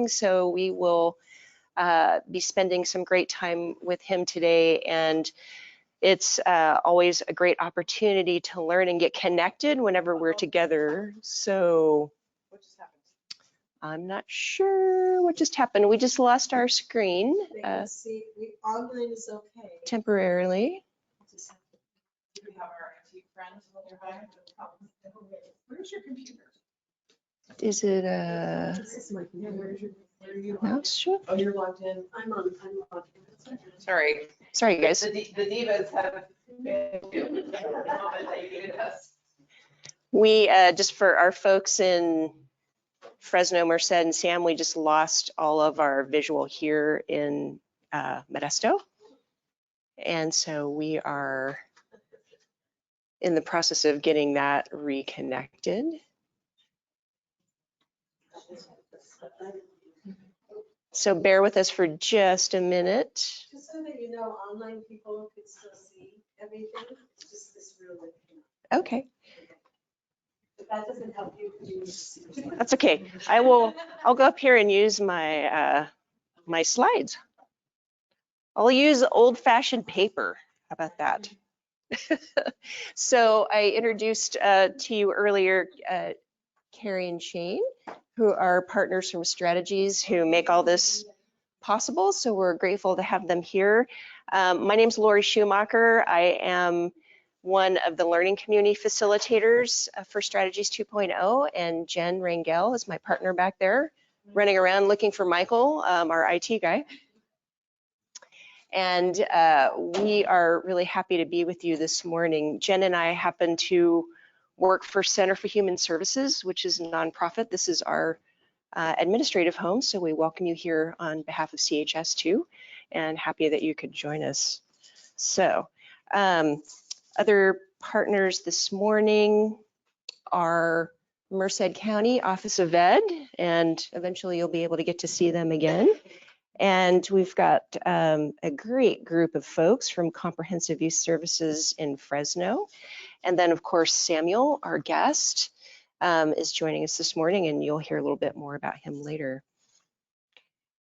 So we will be spending some great time with him today, and it's always a great opportunity to learn and get connected whenever we're together. So What just happened? I'm not sure what just happened. We just lost our screen See, online is okay. temporarily. Do we have our IT friends nearby? Where's your computer? Is it mouse shift? Oh, you're logged in. I'm logged in. Sorry. Sorry, guys. The divas have been the moment that you needed us. We just for our folks in Fresno, Merced, and Sam, we just lost all of our visual here in Modesto. And so we are in the process of getting that reconnected. So bear with us for just a minute. Just so that you know, online people can still see everything. It's just this room that cannot. Okay, But that doesn't help you. that's okay. I'll go up here and use my my slides. I'll use old-fashioned paper. How about that? So I introduced to you earlier Carrie and Shane, who are partners from Strategies who make all this possible. So we're grateful to have them here. My name's Lori Schumacher. I am one of the learning community facilitators for Strategies 2.0, and Jen Rangel is my partner back there, running around looking for Michael, our IT guy. And we are really happy to be with you this morning. Jen and I happen to work for Center for Human Services, which is a nonprofit. This is our administrative home, so we welcome you here on behalf of CHS too, and happy that you could join us. So other partners this morning are Merced County Office of Ed, and eventually you'll be able to get to see them again. And we've got a great group of folks from Comprehensive Youth Services in Fresno. And then, of course, Samuel, our guest, is joining us this morning, and you'll hear a little bit more about him later.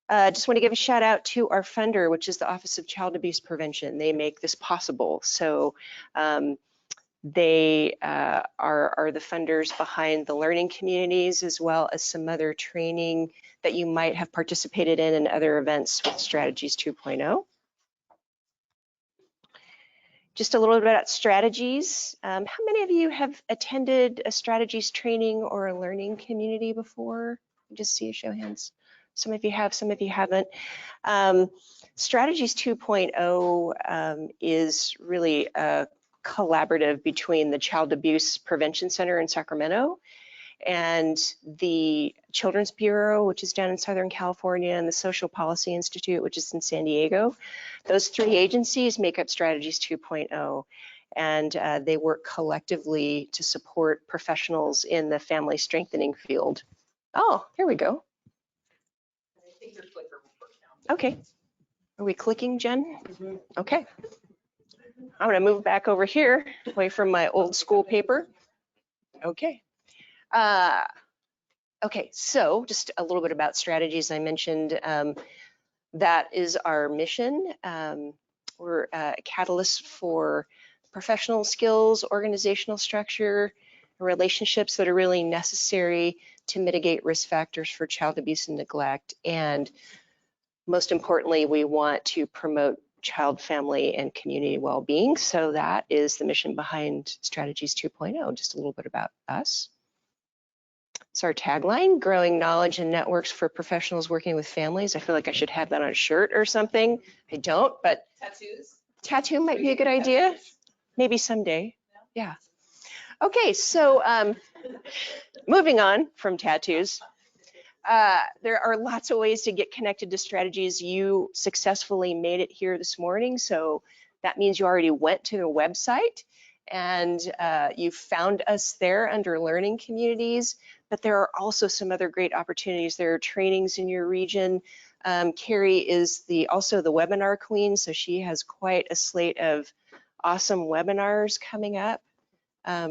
Just want to give a shout out to our funder, which is the Office of Child Abuse Prevention. They make this possible. So they are the funders behind the learning communities, as well as some other training that you might have participated in and other events with Strategies 2.0. Just a little bit about Strategies. How many of you have attended a Strategies training or a learning community before? Just see a show of hands. Some of you have, some of you haven't. Strategies 2.0 is really a collaborative between the Child Abuse Prevention Center in Sacramento and the Children's Bureau, which is down in Southern California, and the Social Policy Institute, which is in San Diego. Those three agencies make up Strategies 2.0, and they work collectively to support professionals in the family strengthening field. Oh, here we go. I think your clicker will work now. Okay. Are we clicking, Jen? Mm-hmm. Okay. I'm going to move back over here, away from my old school paper. Okay. Okay, so just a little bit about Strategies. I mentioned that is our mission. We're a catalyst for professional skills, organizational structure, relationships that are really necessary to mitigate risk factors for child abuse and neglect. And most importantly, we want to promote child, family, and community well-being. So that is the mission behind Strategies 2.0, just a little bit about us. It's our tagline, growing knowledge and networks for professionals working with families. I feel like I should have that on a shirt or something. I don't, but Tattoos? Tattoo might be a good idea. Maybe someday. Yeah. Okay, so moving on from tattoos. There are lots of ways to get connected to Strategies. You successfully made it here this morning, so that means you already went to the website and you found us there under learning communities, but there are also some other great opportunities. There are trainings in your region. Carrie is also the webinar queen, so she has quite a slate of awesome webinars coming up.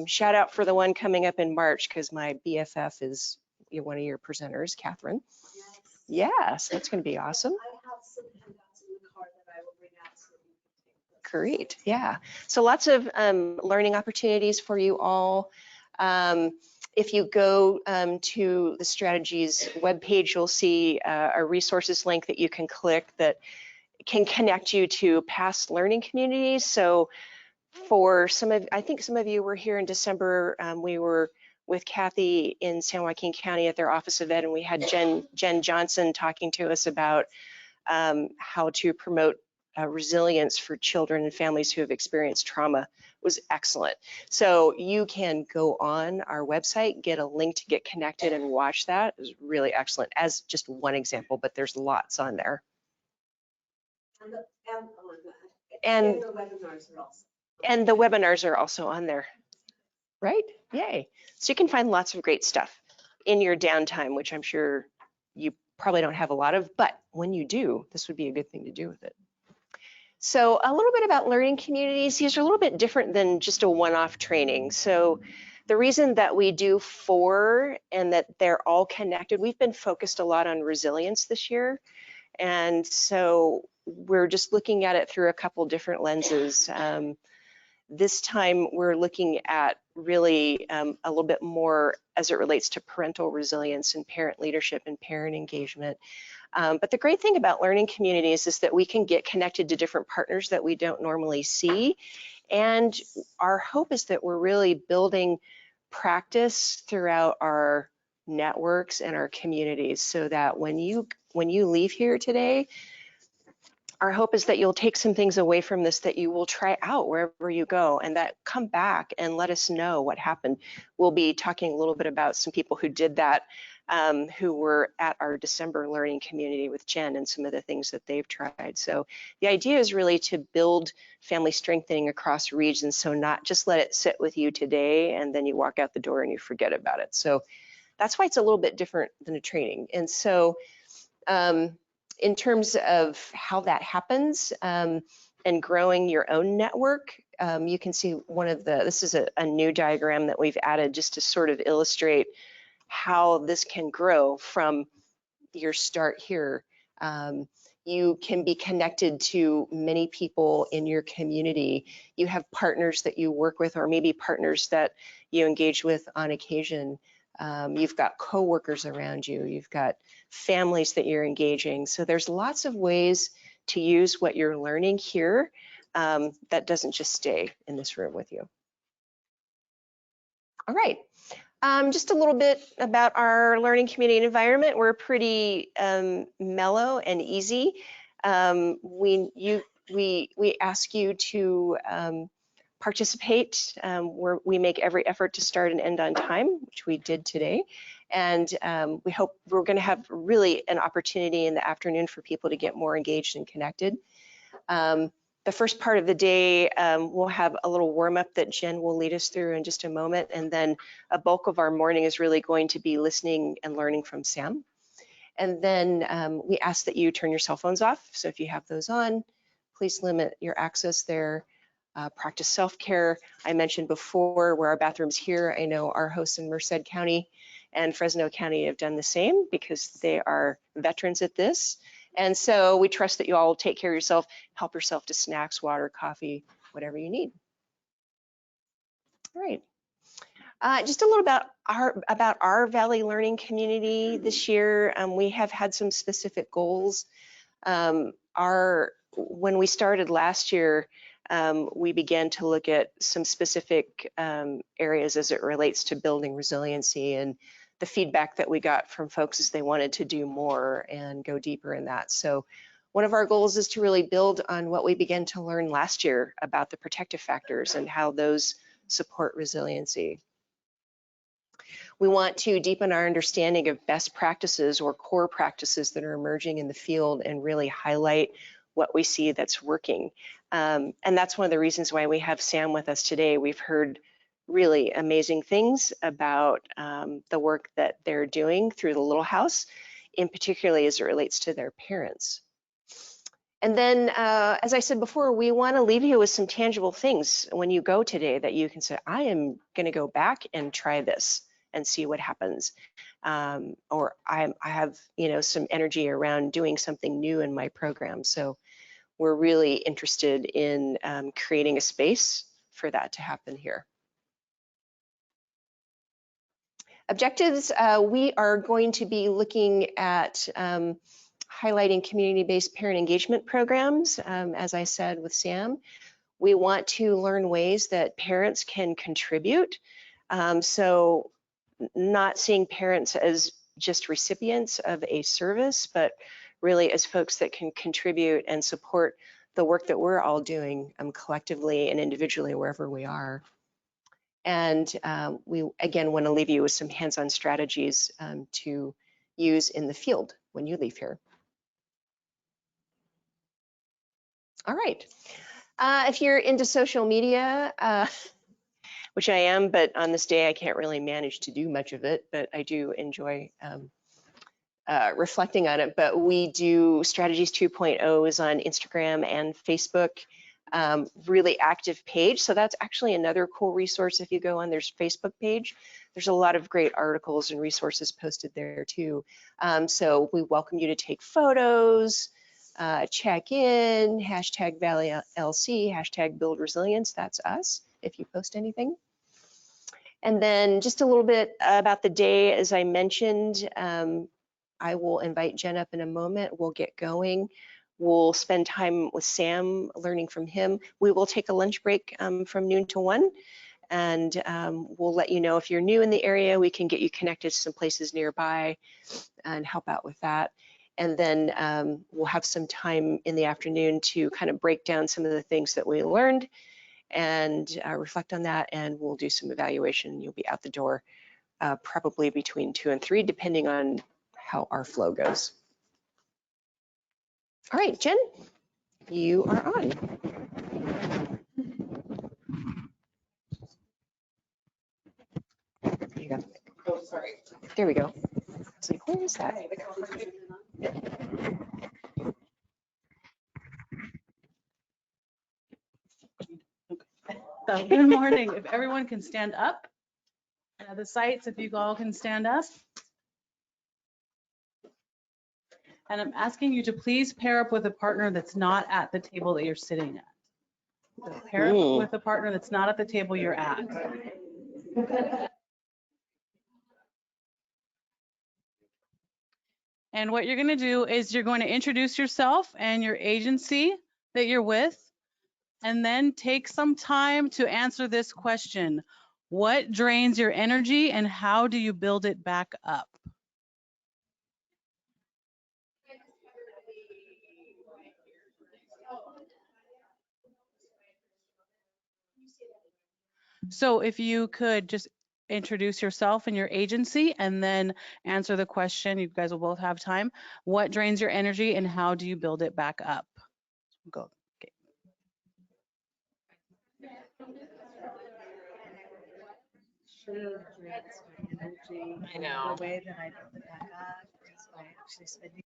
Shout out for the one coming up in March, because my BFF is one of your presenters, Catherine. Yes. Yes, that's going to be awesome. I have some handouts in the car that I will bring out so you can take those. Great, yeah. So lots of learning opportunities for you all. If you go to the strategies webpage, you'll see a resources link that you can click that can connect you to past learning communities. So for I think some of you were here in December. We were with Kathy in San Joaquin County at their Office of Ed, and we had Jen Johnson talking to us about how to promote resilience for children and families who have experienced trauma. It was excellent. So you can go on our website, get a link to get connected and watch that. It was really excellent as just one example, but there's lots on there. And the webinars are also. And the webinars are also on there, right? Yay. So you can find lots of great stuff in your downtime, which I'm sure you probably don't have a lot of, but when you do, this would be a good thing to do with it. So a little bit about learning communities. These are a little bit different than just a one-off training. So the reason that we do 4 and that they're all connected, we've been focused a lot on resilience this year. And so we're just looking at it through a couple different lenses. This time we're looking at really a little bit more as it relates to parental resilience and parent leadership and parent engagement. But the great thing about learning communities is that we can get connected to different partners that we don't normally see. And our hope is that we're really building practice throughout our networks and our communities so that when you leave here today, our hope is that you'll take some things away from this that you will try out wherever you go, and that come back and let us know what happened. We'll be talking a little bit about some people who did that, who were at our December learning community with Jen and some of the things that they've tried. So the idea is really to build family strengthening across regions, so not just let it sit with you today and then you walk out the door and you forget about it. So that's why it's a little bit different than a training. And so in terms of how that happens and growing your own network, you can see this is a new diagram that we've added just to sort of illustrate how this can grow from your start here. You can be connected to many people in your community. You have partners that you work with, or maybe partners that you engage with on occasion. You've got coworkers around you. You've got families that you're engaging. So there's lots of ways to use what you're learning here that doesn't just stay in this room with you. All right. Just a little bit about our learning community and environment. We're pretty mellow and easy. We ask you to participate. We make every effort to start and end on time, which we did today. And we hope we're going to have really an opportunity in the afternoon for people to get more engaged and connected. The first part of the day, we'll have a little warm up that Jen will lead us through in just a moment. And then a bulk of our morning is really going to be listening and learning from Sam. And then we ask that you turn your cell phones off. So if you have those on, please limit your access there. Practice self-care. I mentioned before where our bathrooms here. I know our hosts in Merced County and Fresno County have done the same because they are veterans at this. And so we trust that you all will take care of yourself, help yourself to snacks, water, coffee, whatever you need. All right. Just a little about our Valley Learning community this year. We have had some specific goals. When we started last year, we began to look at some specific areas as it relates to building resiliency, and the feedback that we got from folks is they wanted to do more and go deeper in that. So one of our goals is to really build on what we began to learn last year about the protective factors and how those support resiliency. We want to deepen our understanding of best practices or core practices that are emerging in the field and really highlight what we see that's working. And that's one of the reasons why we have Sam with us today. We've heard really amazing things about the work that they're doing through the Little House, in particularly as it relates to their parents. And then, as I said before, we want to leave you with some tangible things when you go today that you can say, I am going to go back and try this and see what happens. or I have, some energy around doing something new in my program. So we're really interested in creating a space for that to happen here. Objectives, we are going to be looking at highlighting community-based parent engagement programs, as I said with Sam. We want to learn ways that parents can contribute. So not seeing parents as just recipients of a service, but really as folks that can contribute and support the work that we're all doing collectively and individually wherever we are. And we, again, want to leave you with some hands-on strategies to use in the field when you leave here. All right. If you're into social media, which I am, but on this day I can't really manage to do much of it, but I do enjoy reflecting on it. But we do Strategies 2.0 is on Instagram and Facebook. Really active page. So that's actually another cool resource. If you go on their Facebook page, there's a lot of great articles and resources posted there too. So we welcome you to take photos, check in, hashtag Valley LC, hashtag build resilience. That's us if you post anything. And then just a little bit about the day, as I mentioned, I will invite Jen up in a moment. We'll get going. We'll spend time with Sam, learning from him. We will take a lunch break from noon to 1, and we'll let you know if you're new in the area. We can get you connected to some places nearby and help out with that. And then we'll have some time in the afternoon to kind of break down some of the things that we learned and reflect on that, and we'll do some evaluation. You'll be out the door probably between 2 and 3, depending on how our flow goes. All right, Jen, you are on. There you go. Oh, sorry. There we go. It's like, where is that? So good morning. If everyone can stand up, the sites, if you all can stand up. And I'm asking you to please pair up with a partner that's not at the table that you're sitting at. So pair up with a partner that's not at the table you're at. And what you're going to do is you're going to introduce yourself and your agency that you're with, and then take some time to answer this question. What drains your energy and how do you build it back up? So if you could just introduce yourself and your agency and then answer the question, you guys will both have time. What drains your energy and how do you build it back up? Go. Okay. I know. The way that I build it back up is by actually spending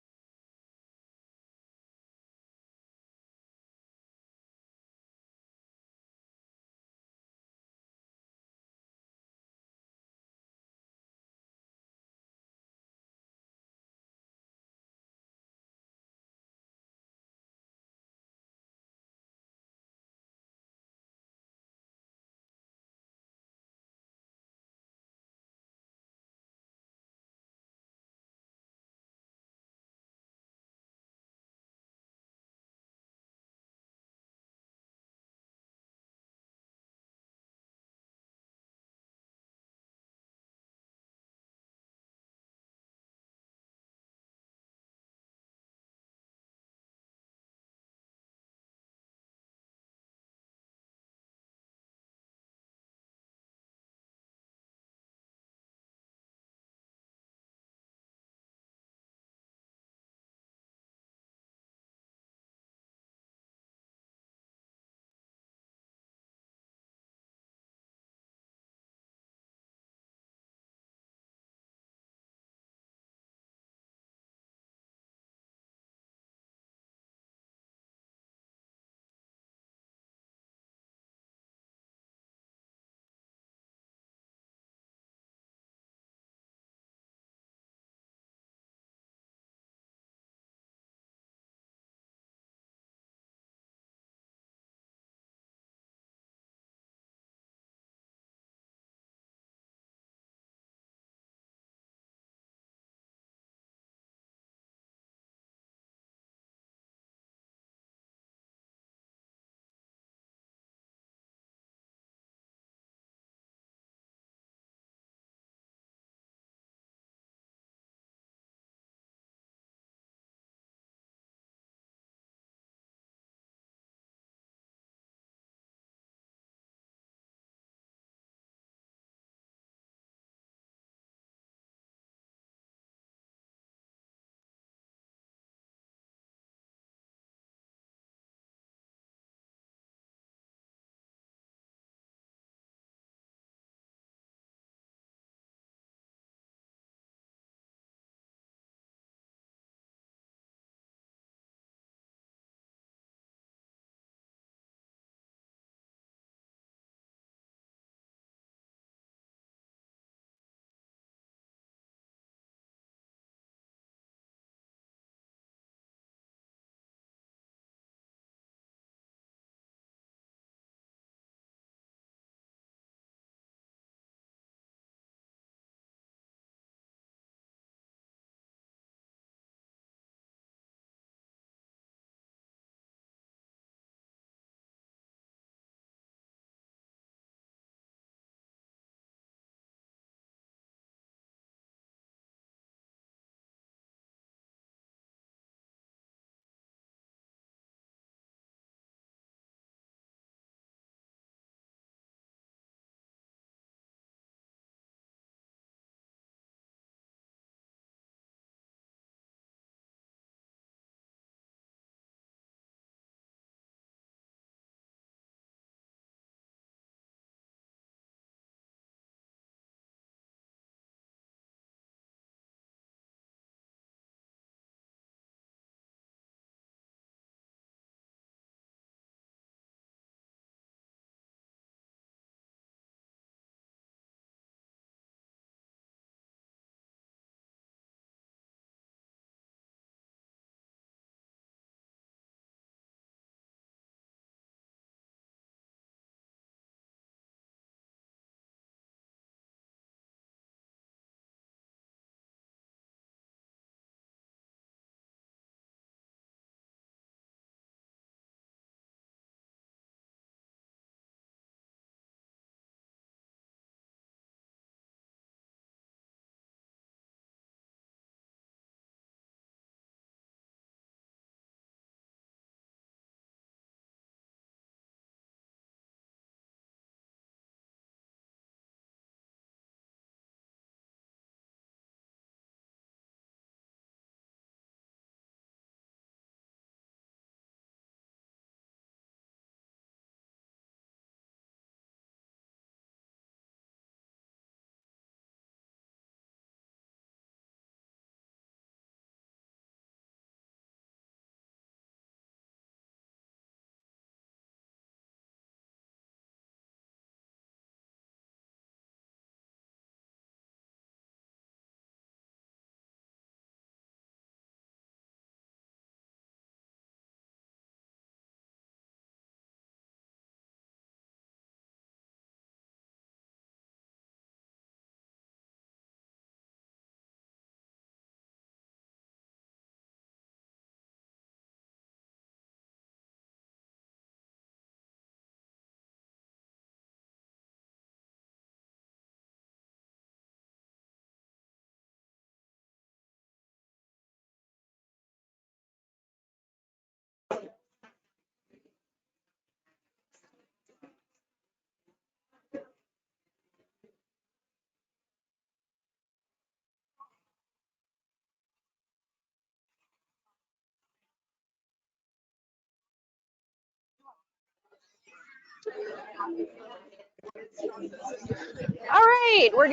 All right, we're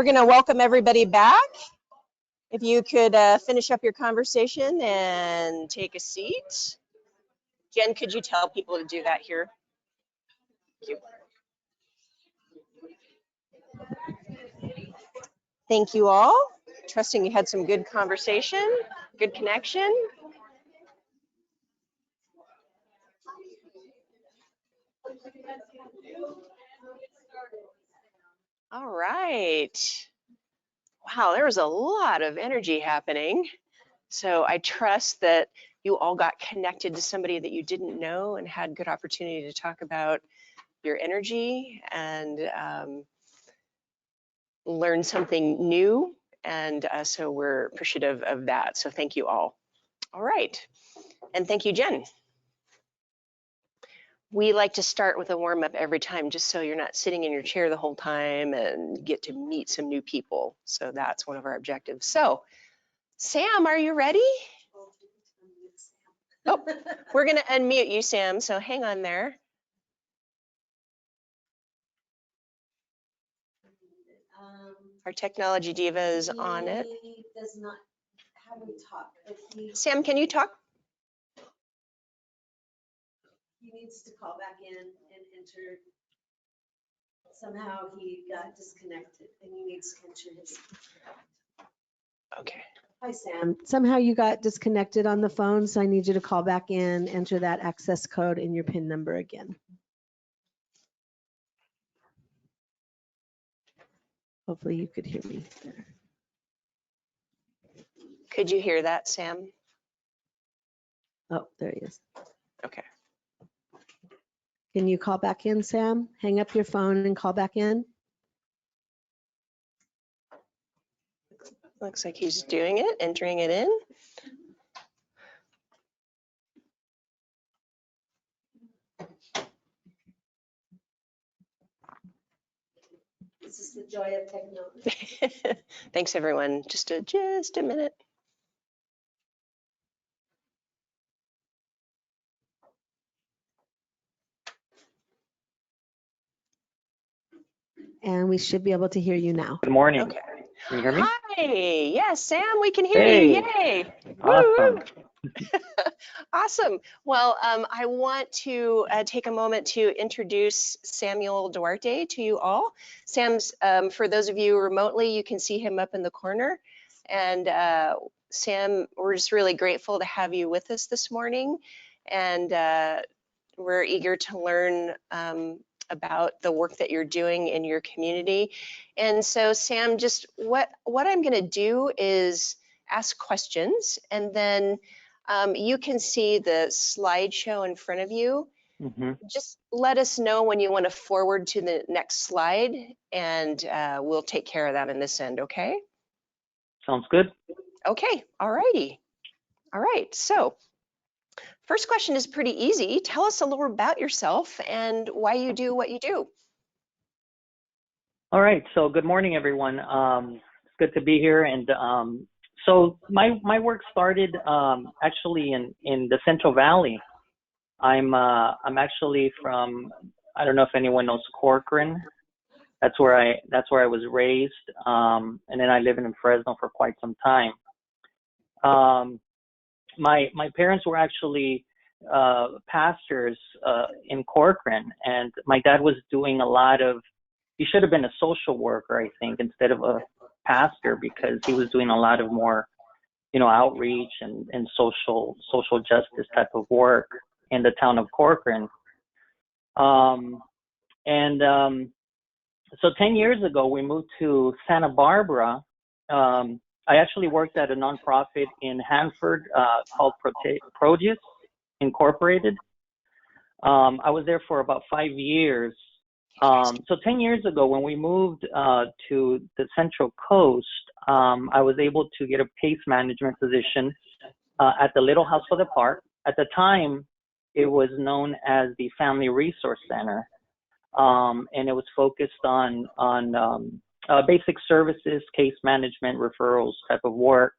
gonna welcome everybody back. If you could finish up your conversation and take a seat. Jen, could you tell people to do that here? Thank you. Thank you all. Trusting you had some good conversation, good connection. All right. Wow, there was a lot of energy happening. So I trust that you all got connected to somebody that you didn't know and had good opportunity to talk about your energy and learn something new. And so we're appreciative of that. So thank you all. All right. And thank you, Jen. We like to start with a warm up every time, just so you're not sitting in your chair the whole time and get to meet some new people. So that's one of our objectives. So Sam, are you ready? Oh, we're going to unmute you, Sam. So hang on there. Our technology diva is on it. He does not have him talk. Sam, can you talk? He needs to call back in and enter. Somehow he got disconnected and he needs to enter his. Okay. Hi, Sam. Somehow you got disconnected on the phone, so I need you to call back in, enter that access code and your PIN number again. Hopefully you could hear me there. Could you hear that, Sam? Oh, there he is. Okay. Can you call back in, Sam? Hang up your phone and call back in. Looks like he's doing it, entering it in. This is the joy of technology. Thanks, everyone. Just a minute. And we should be able to hear you now. Good morning. Okay. Can you hear me? Hi. Yes, Sam, we can hear Hey. you. Yay. Awesome. Woo. Awesome. Well, I want to take a moment to introduce Samuel Duarte to you all. Sam's, for those of you remotely, you can see him up in the corner. And Sam, we're just really grateful to have you with us this morning. And we're eager to learn about the work that you're doing in your community. And so, Sam, just what I'm going to do is ask questions, and then you can see the slideshow in front of you. Just let us know when you want to forward to the next slide, and we'll take care of that in this end, okay? Sounds good. Okay, all righty. All right, so first question is pretty easy. Tell us a little about yourself and why you do what you do. All right. So good morning, everyone. It's good to be here. And so my work started actually in the Central Valley. I'm actually from, I don't know if anyone knows Corcoran. That's where I was raised. And then I lived in Fresno for quite some time. My parents were actually pastors in Corcoran, and my dad was doing a lot of, he should have been a social worker, I think, instead of a pastor, because he was doing a lot of more, outreach and social justice type of work in the town of Corcoran. So 10 years ago, we moved to Santa Barbara. I actually worked at a nonprofit in Hanford called Produce Incorporated. I was there for about 5 years. So 10 years ago, when we moved to the Central Coast, I was able to get a case management position at the Little House for the Park. At the time, it was known as the Family Resource Center, and it was focused on basic services, case management, referrals type of work.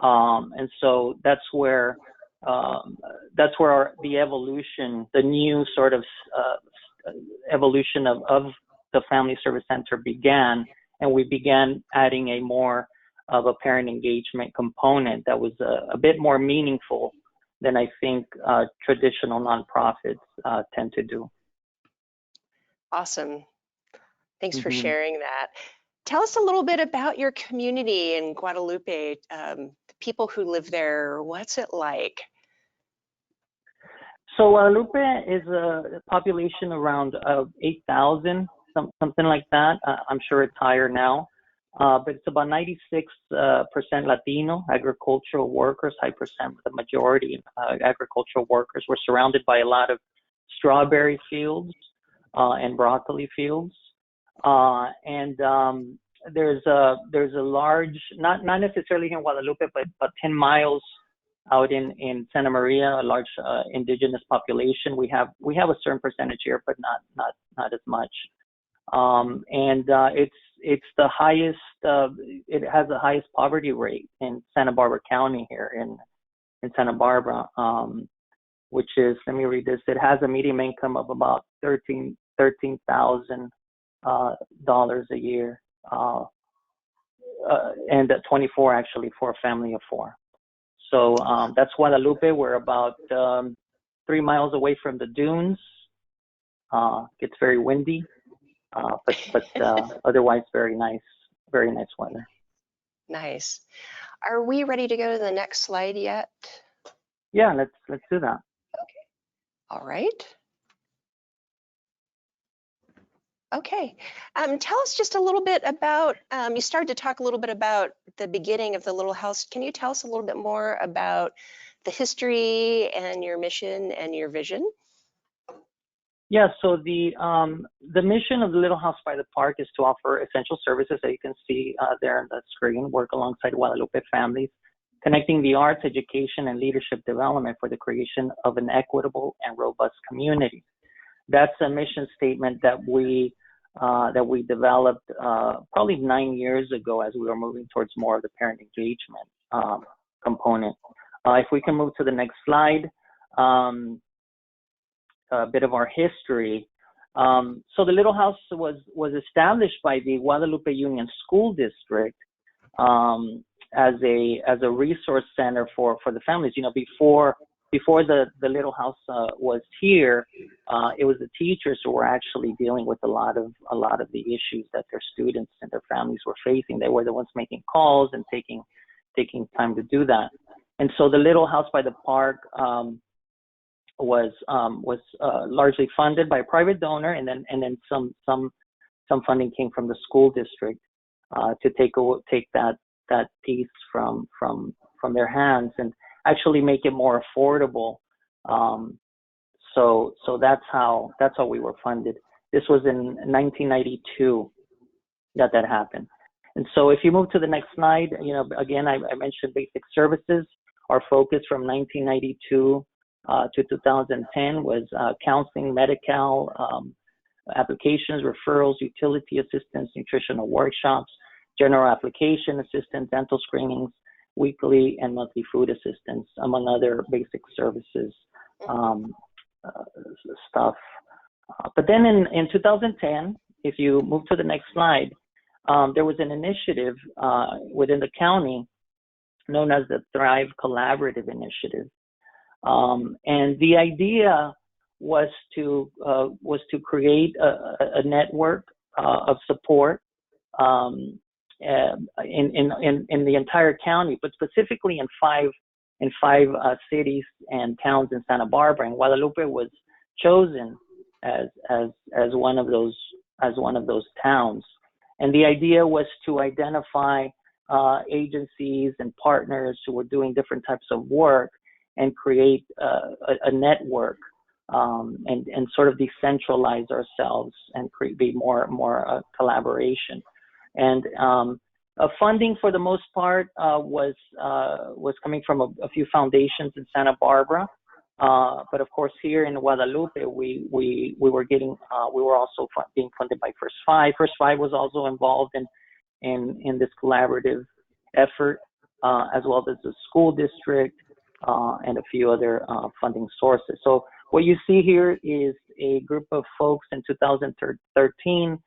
And so that's where that's where the evolution, the new sort of evolution of the Family Service Center began, and we began adding a more of a parent engagement component that was a bit more meaningful than I think traditional nonprofits tend to do. Awesome. Thanks for Mhm. sharing that. Tell us a little bit about your community in Guadalupe, the people who live there. What's it like? So Guadalupe is a population around 8,000, something like that. I'm sure it's higher now, but it's about 96% Latino agricultural workers, high percent, the majority agricultural workers. We're surrounded by a lot of strawberry fields and broccoli fields, and there's a large, not necessarily here in Guadalupe, but about 10 miles out in Santa Maria, a large indigenous population. We have a certain percentage here, but not as much. And it's the highest. It has the highest poverty rate in Santa Barbara County here in Santa Barbara, which is, let me read this. It has a median income of about $13,000 a year, and 24 actually for a family of 4. So that's Guadalupe. We're about 3 miles away from the dunes. Gets very windy, but otherwise very nice weather. Nice. Are we ready to go to the next slide yet? Yeah, let's do that. All right. Okay. Tell us just a little bit about, you started to talk a little bit about the beginning of the Little House. Can you tell us a little bit more about the history and your mission and your vision? Yeah, so the mission of the Little House by the Park is to offer essential services that you can see there on the screen, work alongside Guadalupe families, connecting the arts, education, and leadership development for the creation of an equitable and robust community. That's a mission statement that we developed probably 9 years ago as we were moving towards more of the parent engagement component. If we can move to the next slide, a bit of our history. So the Little House was established by the Guadalupe Union School District as a resource center for the families. You know, before the Little House was here, it was the teachers who were actually dealing with a lot of the issues that their students and their families were facing. They were the ones making calls and taking time to do that. And so the Little House by the Park was largely funded by a private donor, and then some funding came from the school district to take that piece from their hands and actually make it more affordable. So that's how we were funded. This was in 1992 that happened. And so if you move to the next slide, you know, again, I mentioned basic services. Our focus from 1992 to 2010 was counseling, Medi-Cal, applications, referrals, utility assistance, nutritional workshops, general application assistance, dental screenings, weekly and monthly food assistance, among other basic services stuff. But then in 2010, if you move to the next slide, there was an initiative within the county known as the Thrive Collaborative Initiative. And the idea was to create a network of support in the entire county, but specifically in five cities and towns in Santa Barbara. And Guadalupe was chosen as one of those towns. And the idea was to identify agencies and partners who were doing different types of work and create a network and sort of decentralize ourselves and be more collaboration. And funding for the most part was coming from a few foundations in Santa Barbara, but of course here in Guadalupe we were getting we were also being funded by First Five. First Five was also involved in this collaborative effort, as well as the school district, and a few other funding sources. So what you see here is a group of folks in 2013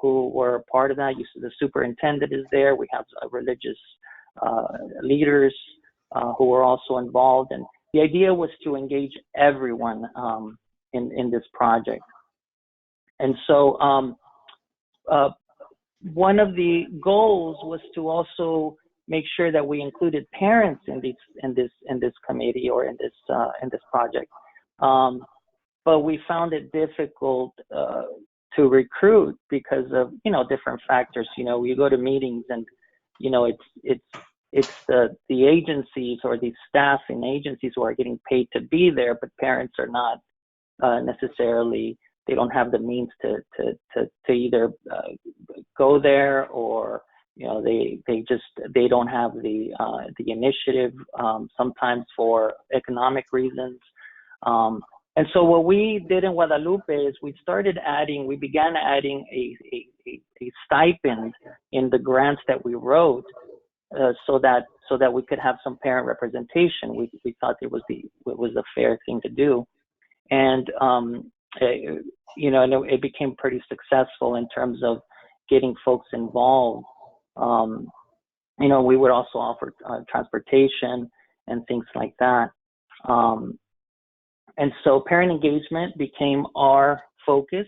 who were part of that. You see the superintendent is there. We have religious leaders who were also involved. And the idea was to engage everyone in this project. And so one of the goals was to also make sure that we included parents in this committee or in this project. But we found it difficult to recruit because of different factors. You go to meetings and it's the agencies or the staff in agencies who are getting paid to be there, but parents are not necessarily. They don't have the means to either go there, or they don't have the initiative sometimes for economic reasons. And so what we did in Guadalupe is we began adding a stipend in the grants that we wrote, so that we could have some parent representation. We thought it was a fair thing to do, and it became pretty successful in terms of getting folks involved. We would also offer transportation and things like that. And so parent engagement became our focus.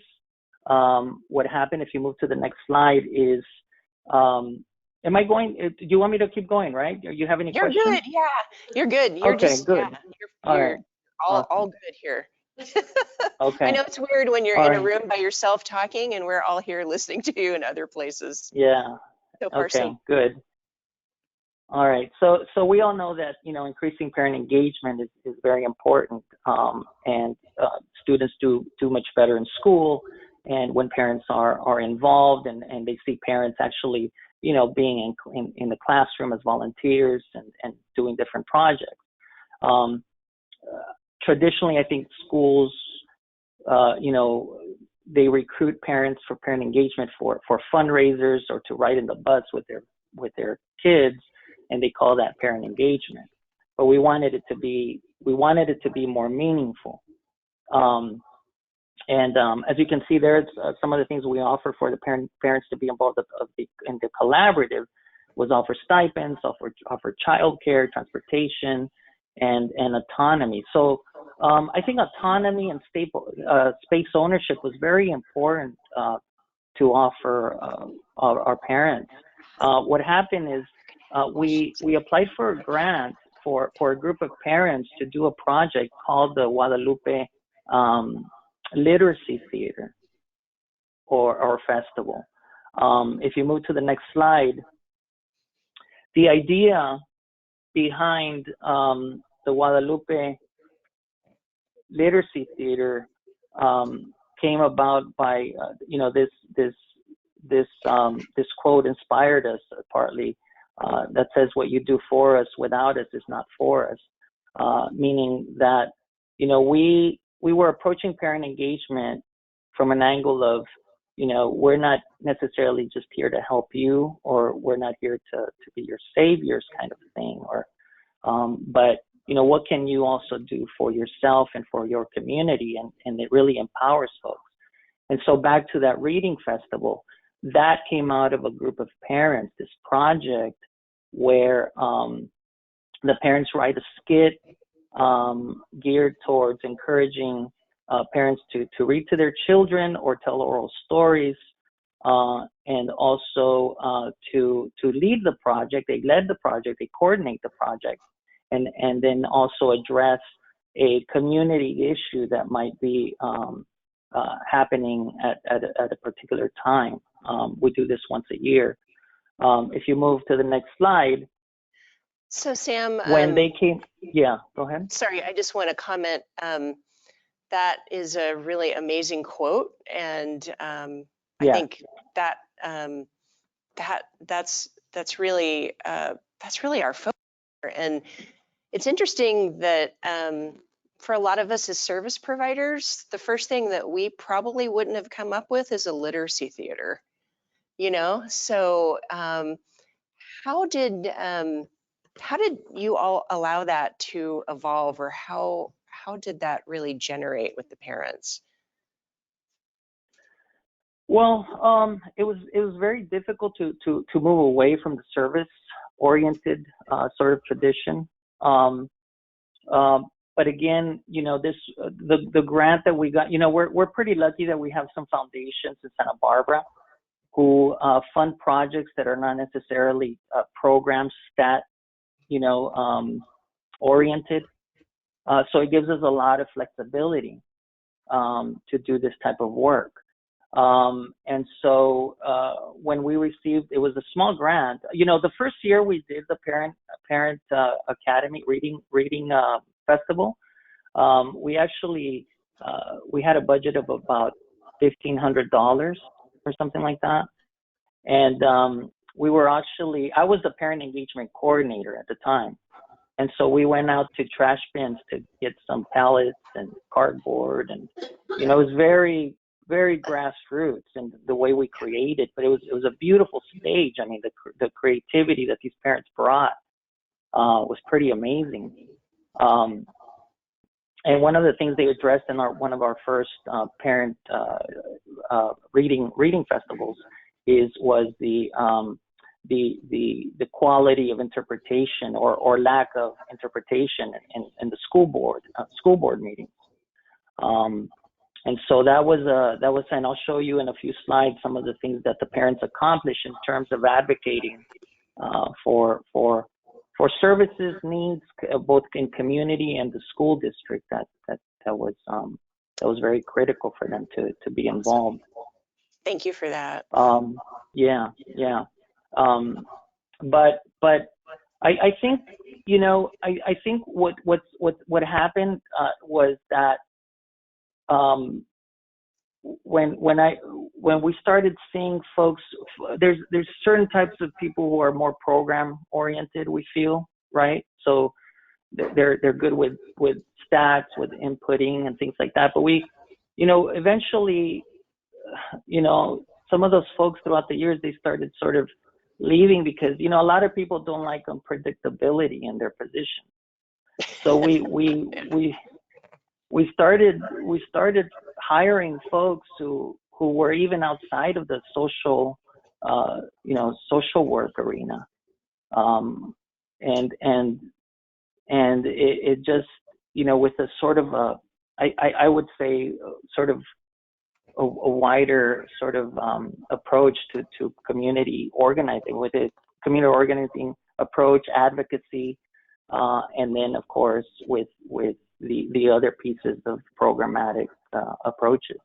What happened, if you move to the next slide, is, am I going, do you want me to keep going, right? Do you have any questions? You're good, yeah. You're good. You're okay, just, good. yeah, you're Awesome. all good here. Okay. I know it's weird when you're All in a right. room by yourself talking and we're all here listening to you in other places. Yeah. So far, Okay, so good. All right. So we all know that, increasing parent engagement is very important. And students do much better in school. And when parents are involved and they see parents actually, being in the classroom as volunteers and doing different projects. Traditionally, I think schools, they recruit parents for parent engagement for fundraisers or to ride in the bus with their kids, and they call that parent engagement. But we wanted it to be more meaningful. As you can see, there's some of the things we offer for the parents to be involved in the collaborative was offer stipends, offer childcare, transportation, and autonomy. So I think autonomy and space ownership was very important to offer our parents. What happened is we applied for a grant for a group of parents to do a project called the Guadalupe Literacy Theater or Festival. If you move to the next slide, the idea behind the Guadalupe Literacy Theater came about by this quote inspired us partly, that says, "What you do for us without us is not for us," meaning that we were approaching parent engagement from an angle of we're not necessarily just here to help you, or we're not here to be your saviors kind of thing, or but what can you also do for yourself and for your community, and it really empowers folks. And so back to that reading festival, that came out of a group of parents, this project where the parents write a skit geared towards encouraging parents to read to their children or tell oral stories, and also to lead the project. They led the project, they coordinate the project, and then also address a community issue that might be happening at a particular time. We do this once a year. If you move to the next slide. So Sam, when they came, yeah, go ahead. Sorry, I just want to comment. That is a really amazing quote, and I think that that's really our focus. And it's interesting that for a lot of us as service providers, the first thing that we probably wouldn't have come up with is a literacy theater. So how did How did you all allow that to evolve, or how did that really generate with the parents? Well, it was very difficult to move away from the service oriented sort of tradition. But again, you know, the grant that we got, you know, we're pretty lucky that we have some foundations in Santa Barbara who fund projects that are not necessarily program stat, you know, oriented. So it gives us a lot of flexibility to do this type of work. And so when we received, it was a small grant. You know, the first year we did the parent academy reading festival. We actually we had a budget of about $1,500 or something like that, and we were actually, I was the parent engagement coordinator at the time, and so we went out to trash bins to get some pallets and cardboard, and you know, it was very grassroots and the way we created, but it was a beautiful stage. I mean, the creativity that these parents brought was pretty amazing. And one of the things they addressed in one of our first parent reading festivals was the quality of interpretation or lack of interpretation in the school board meetings. And so that was, and I'll show you in a few slides some of the things that the parents accomplished in terms of advocating for services needs, both in community and the school district. That was very critical for them to be involved. Thank you for that. Yeah. But I think, you know, I think what happened was that when we started seeing folks, there's certain types of people who are more program oriented, we feel, right? So they're good with stats, with inputting and things like that. But we, you know, eventually, you know, some of those folks throughout the years, they started sort of leaving because, you know, a lot of people don't like unpredictability in their position. So we started hiring folks who were even outside of the social, you know, social work arena, and it just, you know, with a sort of I would say sort of a wider sort of approach to community organizing, with a community organizing approach, advocacy, and then of course with the other pieces of programmatic approaches.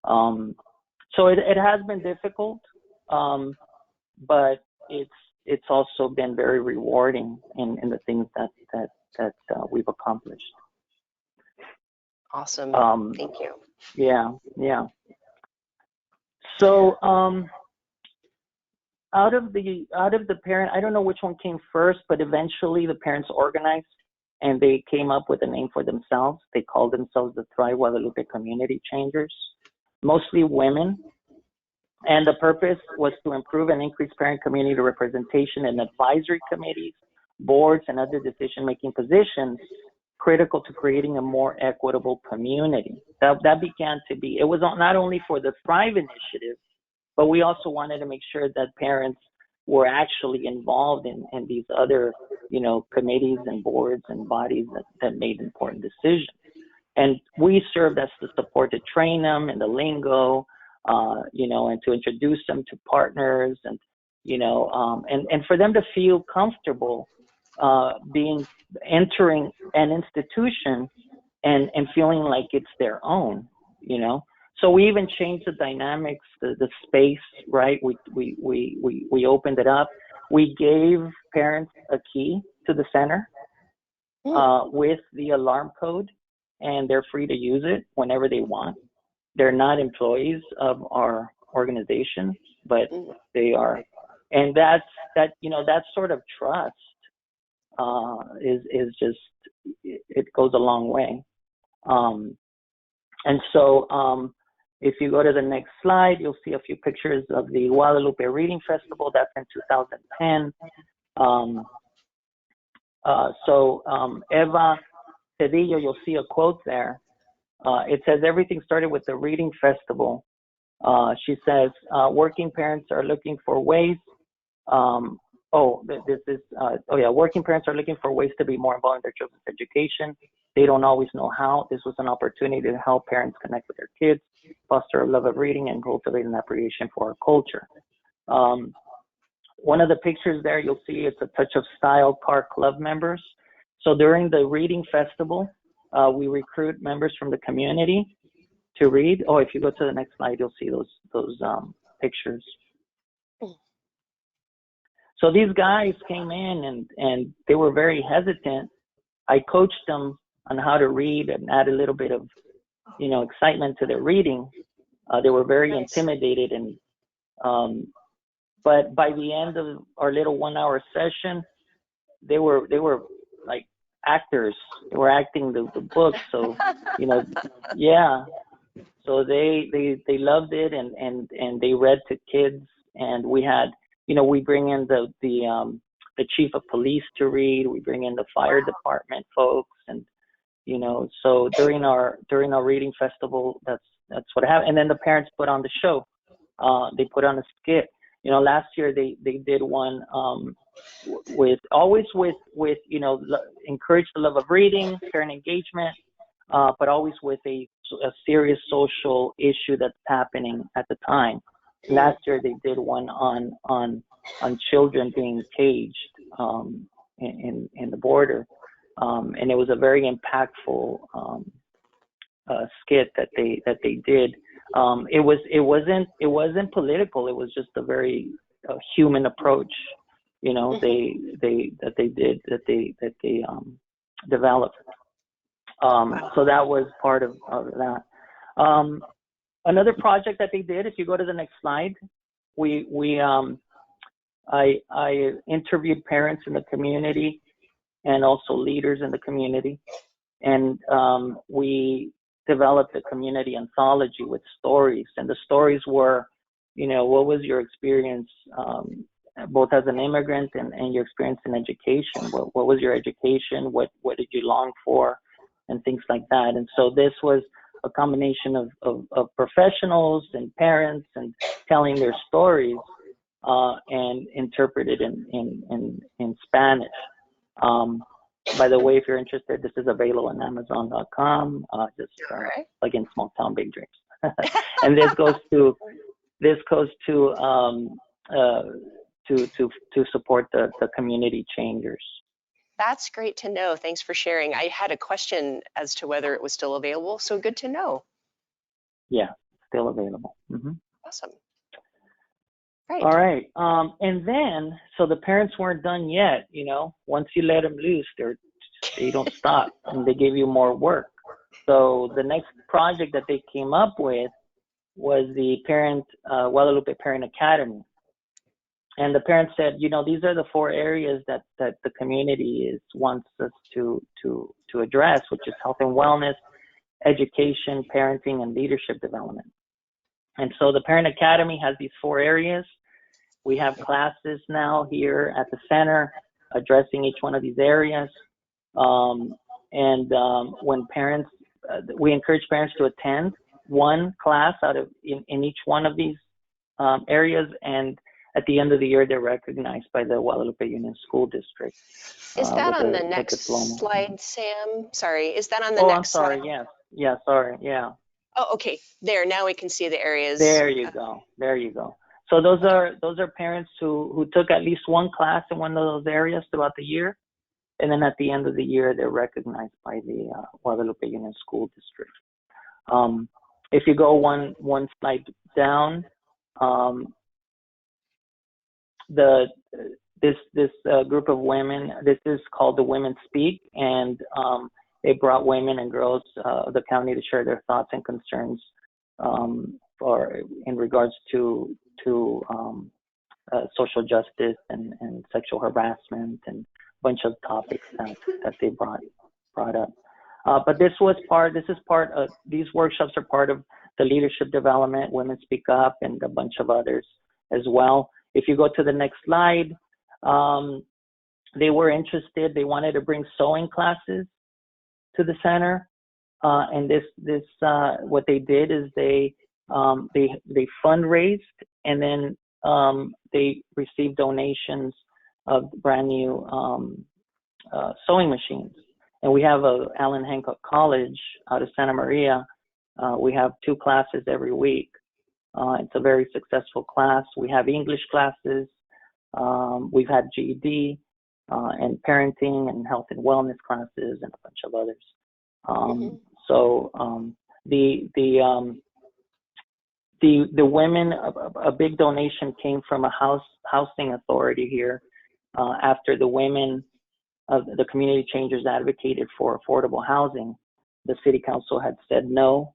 So it has been difficult, but it's also been very rewarding in the things that we've accomplished. Awesome. Thank you. Yeah. So out of the parent, I don't know which one came first, but eventually the parents organized and they came up with a name for themselves. They called themselves the Thrive Guadalupe Community Changers, mostly women. And the purpose was to improve and increase parent community representation in advisory committees, boards, and other decision-making positions critical to creating a more equitable community. That began to be, it was not only for the Thrive initiative, but we also wanted to make sure that parents were actually involved in these other, you know, committees and boards and bodies that made important decisions. And we served as the support to train them in the lingo, you know, and to introduce them to partners, and, you know, and for them to feel comfortable entering an institution and feeling like it's their own, you know. So we even changed the dynamics, the space, right? We opened it up. We gave parents a key to the center with the alarm code, and they're free to use it whenever they want. They're not employees of our organization, but they are, and that you know, that sort of trust is just, it goes a long way. And so if you go to the next slide, you'll see a few pictures of the Guadalupe Reading Festival. That's in 2010. Eva Cedillo, you'll see a quote there. It says, everything started with the reading festival. She says, working parents are looking for ways. Working parents are looking for ways to be more involved in their children's education. They don't always know how. This was an opportunity to help parents connect with their kids, foster a love of reading, and cultivate an appreciation for our culture. One of the pictures there, you'll see it's a Touch of Style Car Club members. So during the reading festival, we recruit members from the community to read. Oh, if you go to the next slide, you'll see those pictures. So these guys came in and they were very hesitant. I coached them on how to read and add a little bit of, excitement to their reading. They were very intimidated, but by the end of our little 1 hour session, they were like actors. They were acting the book. So, yeah. So they loved it and they read to kids, and we had, we bring in the chief of police to read. We bring in the fire department folks, and so during our reading festival, that's what happened. And then the parents put on the show. They put on a skit. Last year they did one with encourage the love of reading, parent engagement, but always with a serious social issue that's happening at the time. Last year they did one on children being caged in the border, and it was a very impactful skit that they did. It wasn't political. It was just a very human approach, they developed. So that was part of that. Another project that they did, if you go to the next slide, I interviewed parents in the community and also leaders in the community, and we developed a community anthology with stories. And the stories were, what was your experience, both as an immigrant and your experience in education? What was your education? What did you long for? And things like that. And so this was a combination of professionals and parents and telling their stories and interpreted in Spanish. By the way, if you're interested, this is available on Amazon.com. Just plug in Small Town Big Dreams. And this goes to support the community changers. That's great to know. Thanks for sharing. I had a question as to whether it was still available, so good to know. Yeah, still available. Mm-hmm. Awesome. Right. All right. And then, so the parents weren't done yet. Once you let them loose, they don't stop, and they give you more work. So the next project that they came up with was the Guadalupe Parent Academy. And the parents said, these are the 4 areas that the community wants us to address, which is health and wellness, education, parenting, and leadership development. And so the Parent Academy has these 4 areas. We have classes now here at the center addressing each one of these areas. When parents, we encourage parents to attend one class in each one of these areas, and at the end of the year, they're recognized by the Guadalupe Union School District. Is that on the next slide, Sam? Sorry, is that on the next slide? Oh, I'm sorry, yes. Yeah, sorry, yeah. Oh, okay. There, now we can see the areas. There you go. So those are parents who took at least one class in one of those areas throughout the year. And then at the end of the year, they're recognized by the Guadalupe Union School District. If you go one slide down, this group of women, this is called the Women Speak, and they brought women and girls of the county to share their thoughts and concerns in regards to social justice and sexual harassment and a bunch of topics that they brought up. But these workshops are part of the leadership development, Women Speak Up, and a bunch of others as well. If you go to the next slide, they were interested. They wanted to bring sewing classes to the center, and what they did is they fundraised, and then they received donations of brand new sewing machines. And we have Allen Hancock College out of Santa Maria. We have 2 classes every week. It's a very successful class. We have English classes. We've had GED and parenting and health and wellness classes and a bunch of others. So the women, a big donation came from a housing authority here after the women of the community changers advocated for affordable housing. The city council had said no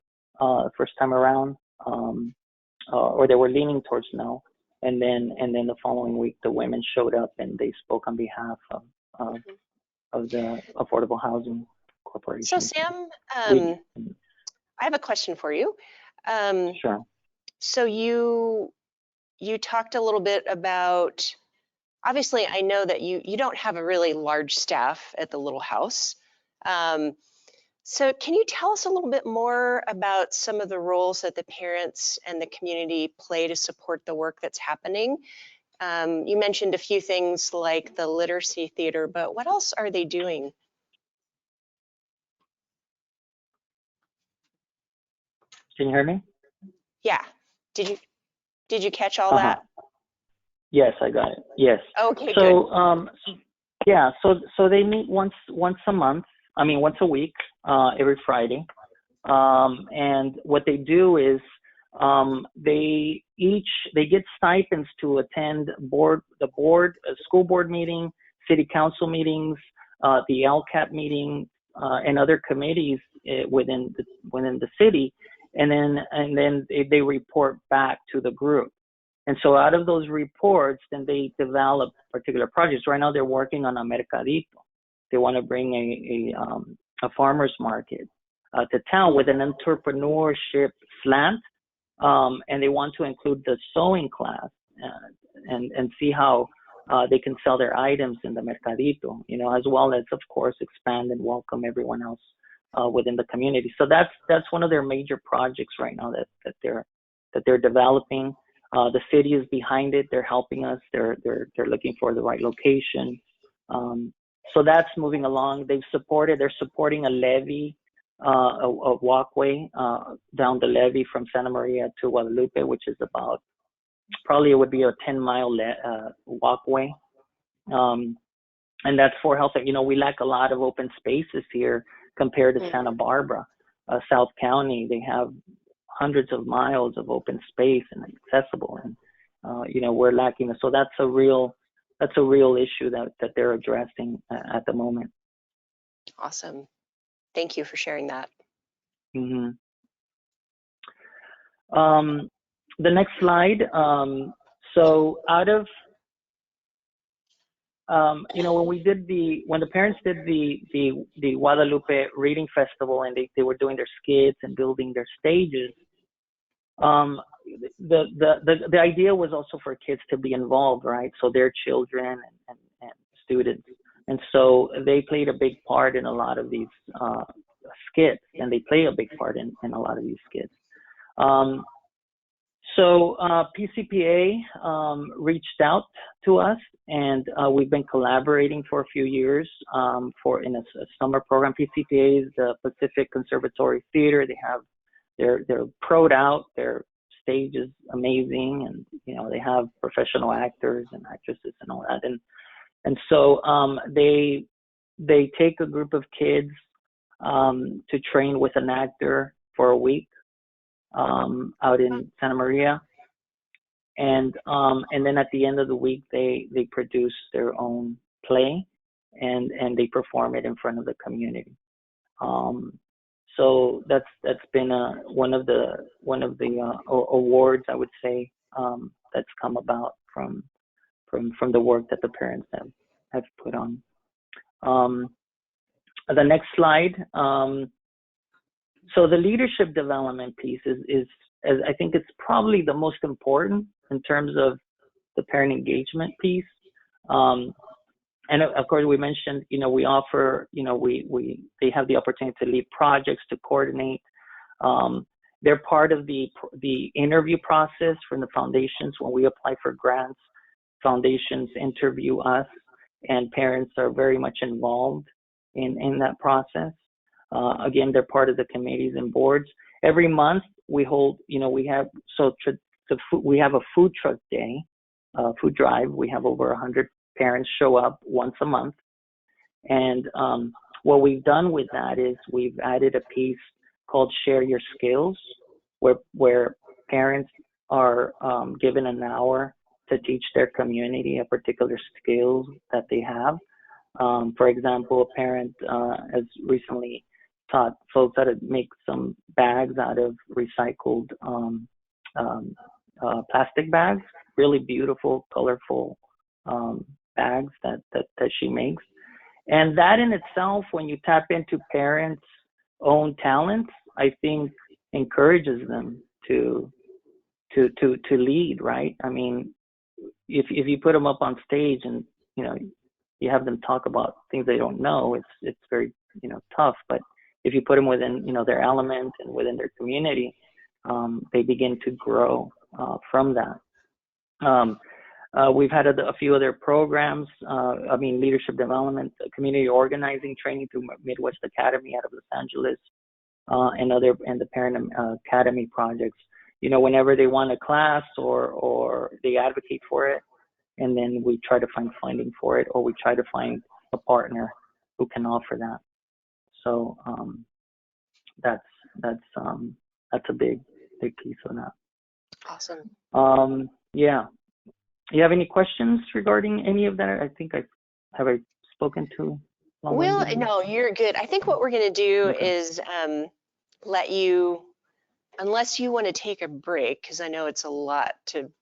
first time around, or they were leaning towards no. And then the following week, the women showed up and they spoke on behalf of the Affordable Housing Corporation. So Sam, I have a question for you. Sure. So you talked a little bit about, obviously I know that you don't have a really large staff at the little house. So can you tell us a little bit more about some of the roles that the parents and the community play to support the work that's happening? You mentioned a few things like the literacy theater, but what else are they doing? Can you hear me? Yeah. Did you catch all that? Yes, I got it. Yes. Okay, so, good. Yeah, so they meet once a month. I mean, once a week, every Friday. And what they do is they get stipends to attend school board meeting, city council meetings, the LCAP meeting, and other committees within the city, and then they report back to the group. And so out of those reports, then they develop particular projects. Right now, they're working on a mercadito. They want to bring a farmer's market to town with an entrepreneurship slant, and they want to include the sewing class and see how they can sell their items in the mercadito, as well as, of course, expand and welcome everyone else within the community. So that's one of their major projects right now that they're developing. The city is behind it. They're helping us. They're looking for the right location. So that's moving along. They're supporting a levee, a walkway down the levee from Santa Maria to Guadalupe, which is probably it would be a 10-mile walkway. And that's for health. We lack a lot of open spaces here compared to Santa Barbara, South County. They have hundreds of miles of open space and accessible, and we're lacking. So that's a real issue that they're addressing at the moment. Awesome. Thank you for sharing that. Mm-hmm. The next slide. So out of when the parents did the Guadalupe Reading Festival, and they were doing their skits and building their stages, the idea was also for kids to be involved, right? So their children and students, and so they played a big part in a lot of these skits, and they play a big part in a lot of these skits. So PCPA reached out to us, and we've been collaborating for a few years in a summer program. PCPA is the Pacific Conservatory Theater. They're pro'd out. Their stage is amazing, and they have professional actors and actresses and all that. And so they take a group of kids to train with an actor for a week. Out in Santa Maria, and then at the end of the week they produce their own play, and they perform it in front of the community. So that's been one of the awards, I would say, that's come about from the work that the parents have put on. The next slide. So the leadership development piece is I think it's probably the most important in terms of the parent engagement piece. And of course, we mentioned, we offer, they have the opportunity to lead projects, to coordinate. They're part of the interview process from the foundations. When we apply for grants, foundations interview us, and parents are very much involved in that process. Again, they're part of the committees and boards. Every month we hold, we have a food truck day, food drive. We have over 100 parents show up once a month. And what we've done with that is we've added a piece called Share Your Skills, where parents are given an hour to teach their community a particular skill that they have. For example, a parent has recently taught folks how to make some bags out of recycled plastic bags, really beautiful, colorful bags that she makes. And that in itself, when you tap into parents' own talents, I think encourages them to lead, right? I mean, if you put them up on stage and you have them talk about things they don't know, it's very tough. But if you put them within their element and within their community, they begin to grow from that. We've had a few other programs. Leadership development, community organizing training through Midwest Academy out of Los Angeles, and the Parent Academy projects. Whenever they want a class or they advocate for it, and then we try to find funding for it, or we try to find a partner who can offer that. So that's a big piece of that. Awesome. Yeah. You have any questions regarding any of that? I think have I spoken to? Well, no, you're good. I think what we're going to do is let you, unless you want to take a break, because I know it's a lot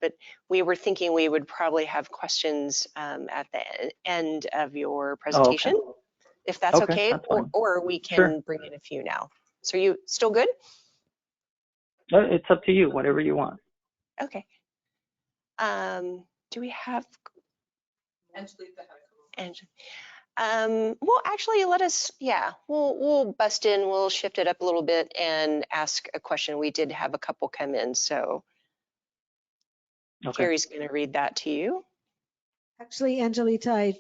but we were thinking we would probably have questions at the end of your presentation, if that's okay, that's or we can bring in a few now. So are you still good? It's up to you, whatever you want. Okay. Do we have? Well, actually, we'll bust in, we'll shift it up a little bit and ask a question. We did have a couple come in, so Carrie's going to read that to you. Actually, Angelita, I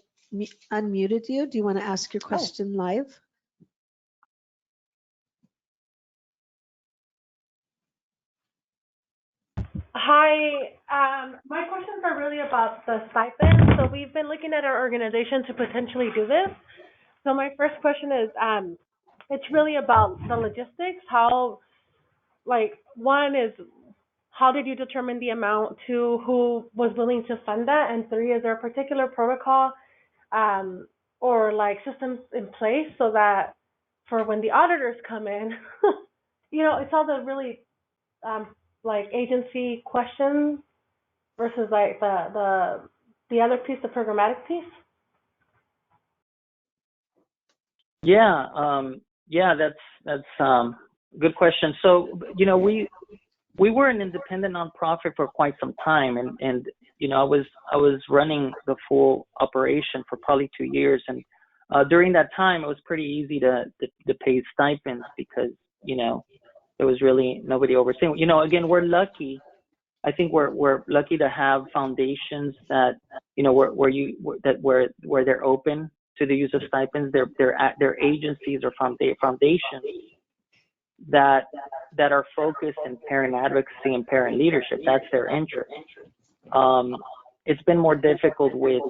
unmuted you. Do you want to ask your question live? Hi, my questions are really about the stipend. So we've been looking at our organization to potentially do this. So my first question is, it's really about the logistics. How, one is, how did you determine the amount? Two, who was willing to fund that? And three, is there a particular protocol or systems in place so that for when the auditors come in, it's all the really agency questions versus the other piece, the programmatic piece? That's good question. So we were an independent nonprofit for quite some time, and I was running the full operation for probably 2 years, and during that time it was pretty easy to pay stipends because there was really nobody overseeing. Again, we're lucky. I think we're lucky to have foundations that where they're open to the use of stipends. They're agencies or foundations that are focused in parent advocacy and parent leadership. That's their interest. It's been more difficult with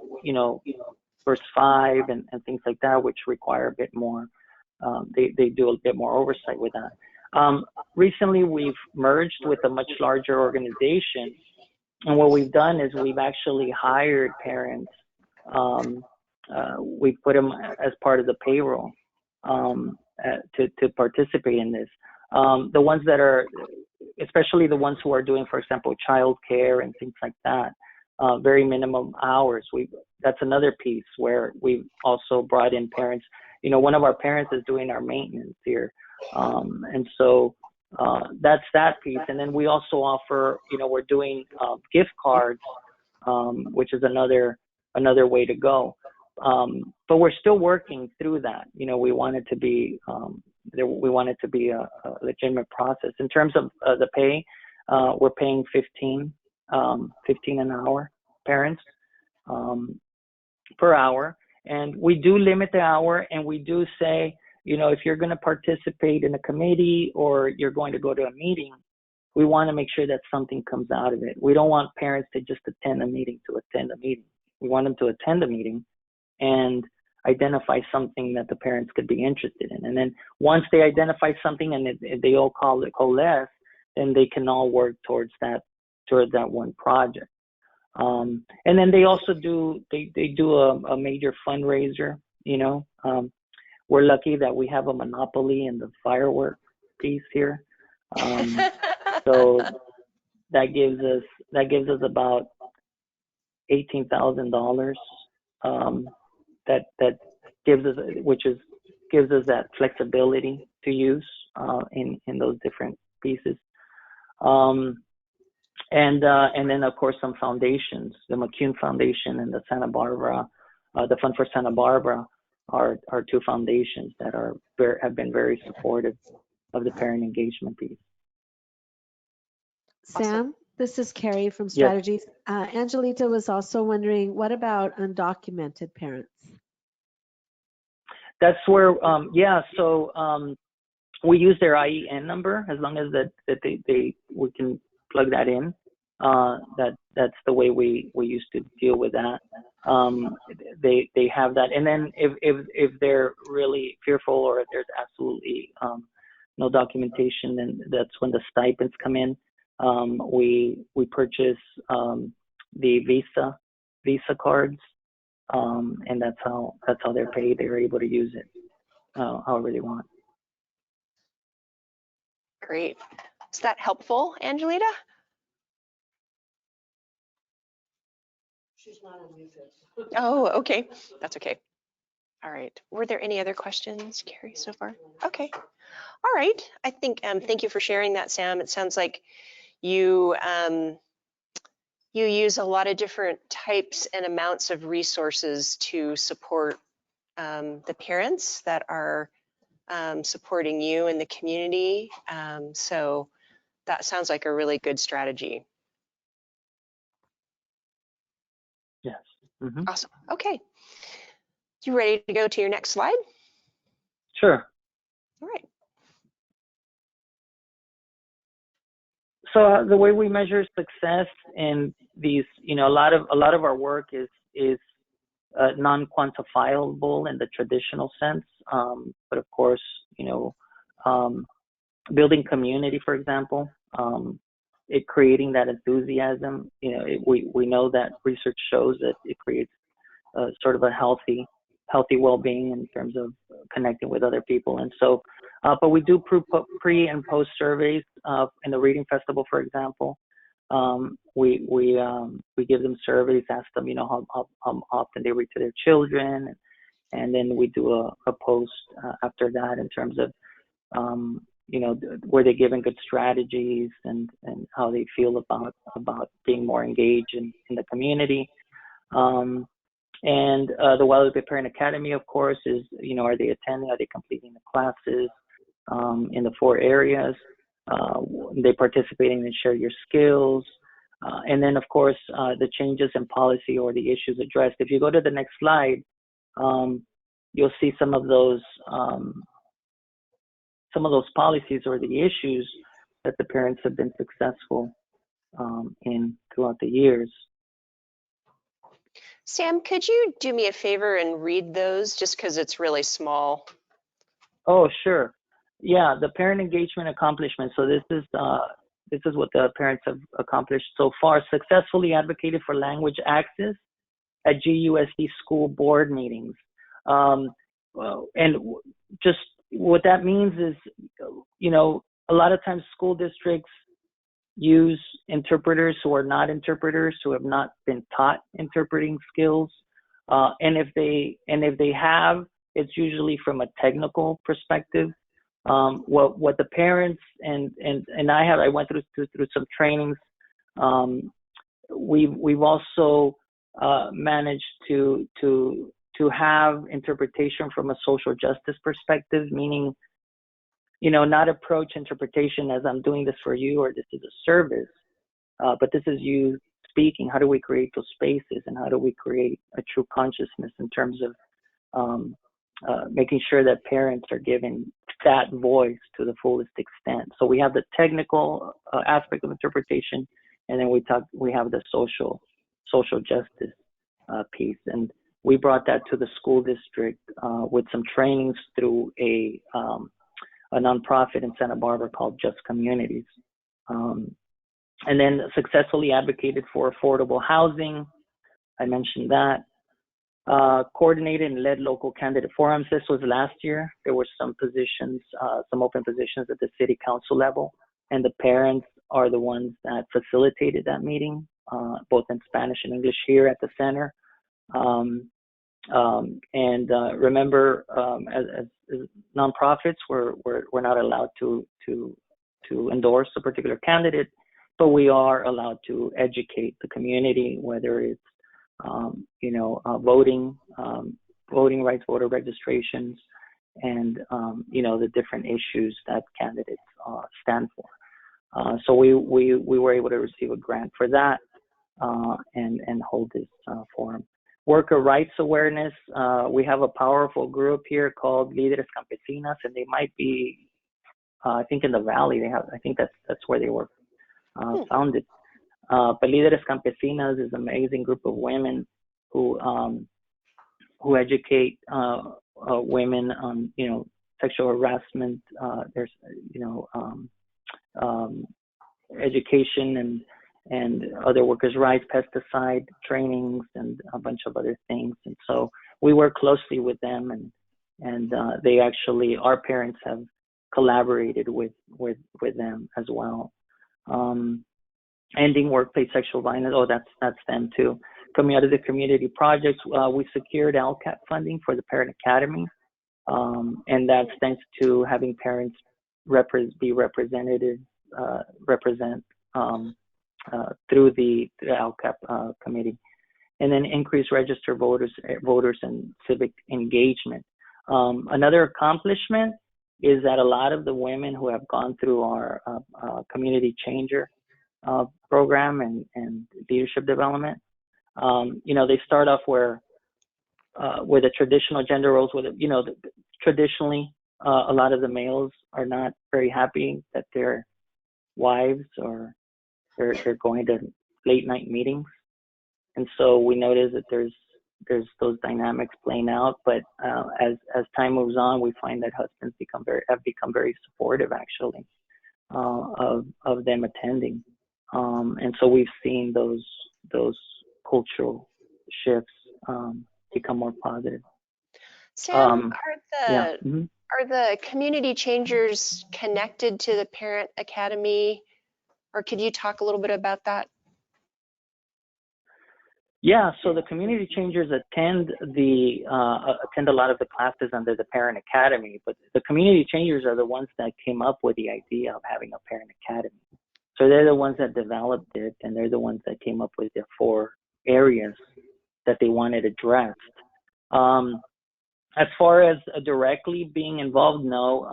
First Five and things like that, which require a bit more. They do a bit more oversight with that. Recently, we've merged with a much larger organization, and what we've done is we've actually hired parents. We put them as part of the payroll to participate in this. The ones that are, especially the ones who are doing, for example, childcare and things like that, very minimum hours. That's another piece where we've also brought in parents. One of our parents is doing our maintenance here. And so that's that piece. And then we also offer, we're doing gift cards, which is another way to go. but we're still working through that. You know, we want it to be we want it to be a legitimate process. In terms of the pay, we're paying 15 an hour, parents, per hour. And we do limit the hour, and we do say, you know, if you're going to participate in a committee or you're going to go to a meeting, we want to make sure that something comes out of it. We don't want parents to just attend a meeting to attend a meeting. We want them to attend a meeting and identify something that the parents could be interested in. And then once they identify something and they all coalesce, then they can all work towards that one project. And then they also do a major fundraiser. You know, we're lucky that we have a monopoly in the firework piece here. So that gives us about $18,000. That gives us that flexibility to use in those different pieces. And then of course some foundations, the McCune Foundation and the Santa Barbara, the Fund for Santa Barbara are two foundations that have been very supportive of the parent engagement piece. Sam, Awesome. this is Carrie from Yes. Strategies. Angelita was also wondering, what about undocumented parents? That's where, so we use their IEN number as long as we can plug that in. That's the way we used to deal with that. They have that, and then if they're really fearful or if there's absolutely no documentation, then that's when the stipends come in. We purchase the Visa cards, and that's how they're paid. They're able to use it however they want. Great. Is that helpful, Angelita? She's not unmuted. Oh, okay. That's okay. All right. Were there any other questions, Carrie, so far? Okay. All right. I think, thank you for sharing that, Sam. It sounds like you use a lot of different types and amounts of resources to support the parents that are supporting you in the community. So that sounds like a really good strategy. Yes. Mm-hmm. Awesome. Okay. You ready to go to your next slide? Sure. All right. So the way we measure success in these, you know, a lot of our work is non-quantifiable in the traditional sense. But of course, you know, building community, for example, creating that enthusiasm. You know, we know that research shows that it creates sort of a healthy well-being in terms of connecting with other people. And so, but we do pre and post surveys in the reading festival, for example. We give them surveys, ask them, you know, how often they read to their children, and then we do a post after that in terms of, you know, were they given good strategies and how they feel about being more engaged in the community. And the Guadalupe Parent Academy, of course, is, you know, are they attending? Are they completing the classes in the 4 areas? They participating in Share Your Skills. And then, of course, the changes in policy or the issues addressed. If you go to the next slide, you'll see some of those policies or the issues that the parents have been successful in throughout the years. Sam, could you do me a favor and read those just because it's really small? Oh, sure. Yeah, the parent engagement accomplishment. So this is what the parents have accomplished so far. Successfully advocated for language access at GUSD school board meetings. And just what that means is, you know, a lot of times school districts use interpreters who are not interpreters, who have not been taught interpreting skills. And if they have, it's usually from a technical perspective. What the parents and I went through some trainings. We've also managed to to have interpretation from a social justice perspective, meaning, you know, not approach interpretation as I'm doing this for you or this is a service, but this is you speaking. How do we create those spaces, and how do we create a true consciousness in terms of making sure that parents are given that voice to the fullest extent. So we have the technical aspect of interpretation, and then we have the social justice piece. And we brought that to the school district with some trainings through a nonprofit in Santa Barbara called Just Communities. And then successfully advocated for affordable housing. I mentioned that. Coordinated and led local candidate forums. This was last year. There were some positions, some open positions at the city council level, and the parents are the ones that facilitated that meeting, both in Spanish and English here at the center. Remember, as nonprofits, we're not allowed to endorse a particular candidate, but we are allowed to educate the community, whether it's voting rights, voter registrations, and the different issues that candidates stand for. So we were able to receive a grant for that and hold this forum. Worker rights awareness. We have a powerful group here called Líderes Campesinas, and they might be, I think, in the Valley. I think that's where they were founded. But Líderes Campesinas is an amazing group of women who educate women on sexual harassment. There's education and other workers' rights, pesticide trainings, and a bunch of other things. And so we work closely with them, and they actually, our parents have collaborated with them as well. Ending workplace sexual violence. Oh, that's them too. Coming out of the community projects, we secured LCAP funding for the Parent Academy, and that's thanks to having parents represent through the LCAP committee, and then increase registered voters and civic engagement. Another accomplishment is that a lot of the women who have gone through our community changer program and leadership development, they start off where the traditional gender roles, traditionally a lot of the males are not very happy that their wives or they're going to late night meetings, and so we notice that there's those dynamics playing out. But as time moves on, we find that husbands have become very supportive, actually, of them attending. And so we've seen those cultural shifts become more positive. Sam, Yeah. are the community changers connected to the Parent Academy, or could you talk a little bit about that? Yeah, so the community changers attend a lot of the classes under the Parent Academy, but the community changers are the ones that came up with the idea of having a Parent Academy. So they're the ones that developed it, and they're the ones that came up with the 4 areas that they wanted addressed. As far as directly being involved, no.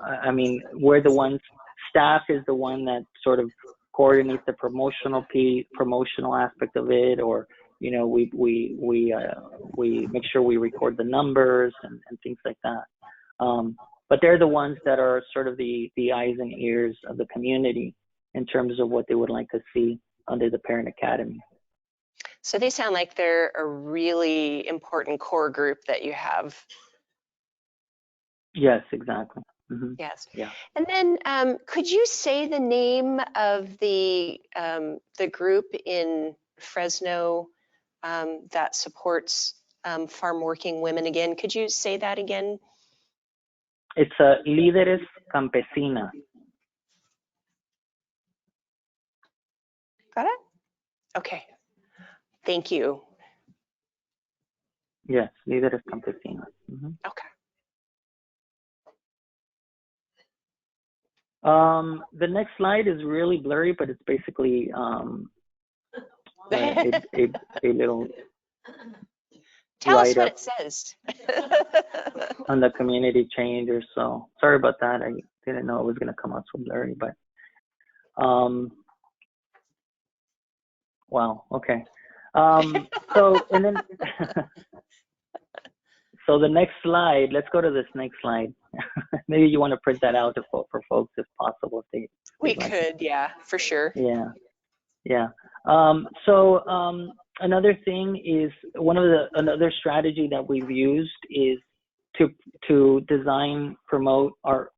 I mean, we're the ones, staff is the one that sort of coordinates the promotional aspect of it, or we make sure we record the numbers and things like that. But they're the ones that are sort of the eyes and ears of the community in terms of what they would like to see under the Parent Academy. So they sound like they're a really important core group that you have. Yes, exactly. Mm-hmm. Yes. Yeah. And then could you say the name of the group in Fresno that supports farm working women again? Could you say that again? It's Líderes Campesinas. Got it? Okay. Thank you. Yes, Líderes Campesinas. Mm-hmm. Okay. The next slide is really blurry, but it's basically a little Tell us write what up it says. on the community change or so. Sorry about that. I didn't know it was going to come out so blurry, but wow, okay. So, and then, so the next slide, let's go to this next slide. Maybe you want to print that out for folks if possible. If they, We like could, yeah, for sure. Yeah, yeah. Another thing is another strategy that we've used is to promote our,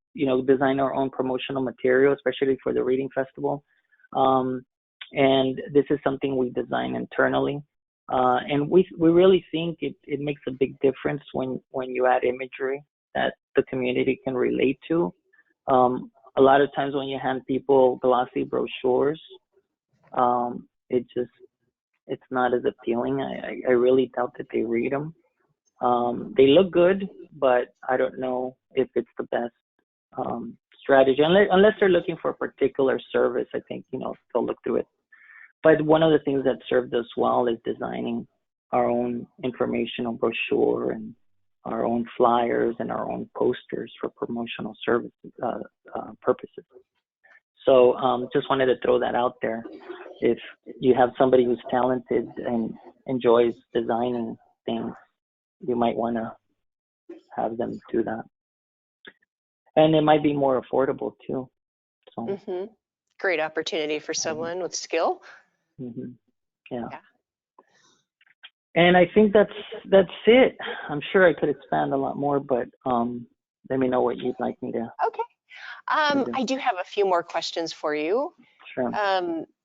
design our own promotional material, especially for the reading festival. And this is something we design internally. And we really think it makes a big difference when you add imagery that the community can relate to. A lot of times when you hand people glossy brochures, it's not as appealing. I really doubt that they read them. They look good, but I don't know if it's the best strategy, unless they're looking for a particular service. I think, they'll look through it. But one of the things that served us well is designing our own informational brochure and our own flyers and our own posters for promotional services purposes. So just wanted to throw that out there. If you have somebody who's talented and enjoys designing things, you might want to have them do that. And it might be more affordable too. So Great opportunity for someone with skill. Yeah. And I think that's it. I'm sure I could expand a lot more, but let me know what you'd like me to. Okay. I do have a few more questions for you. Sure.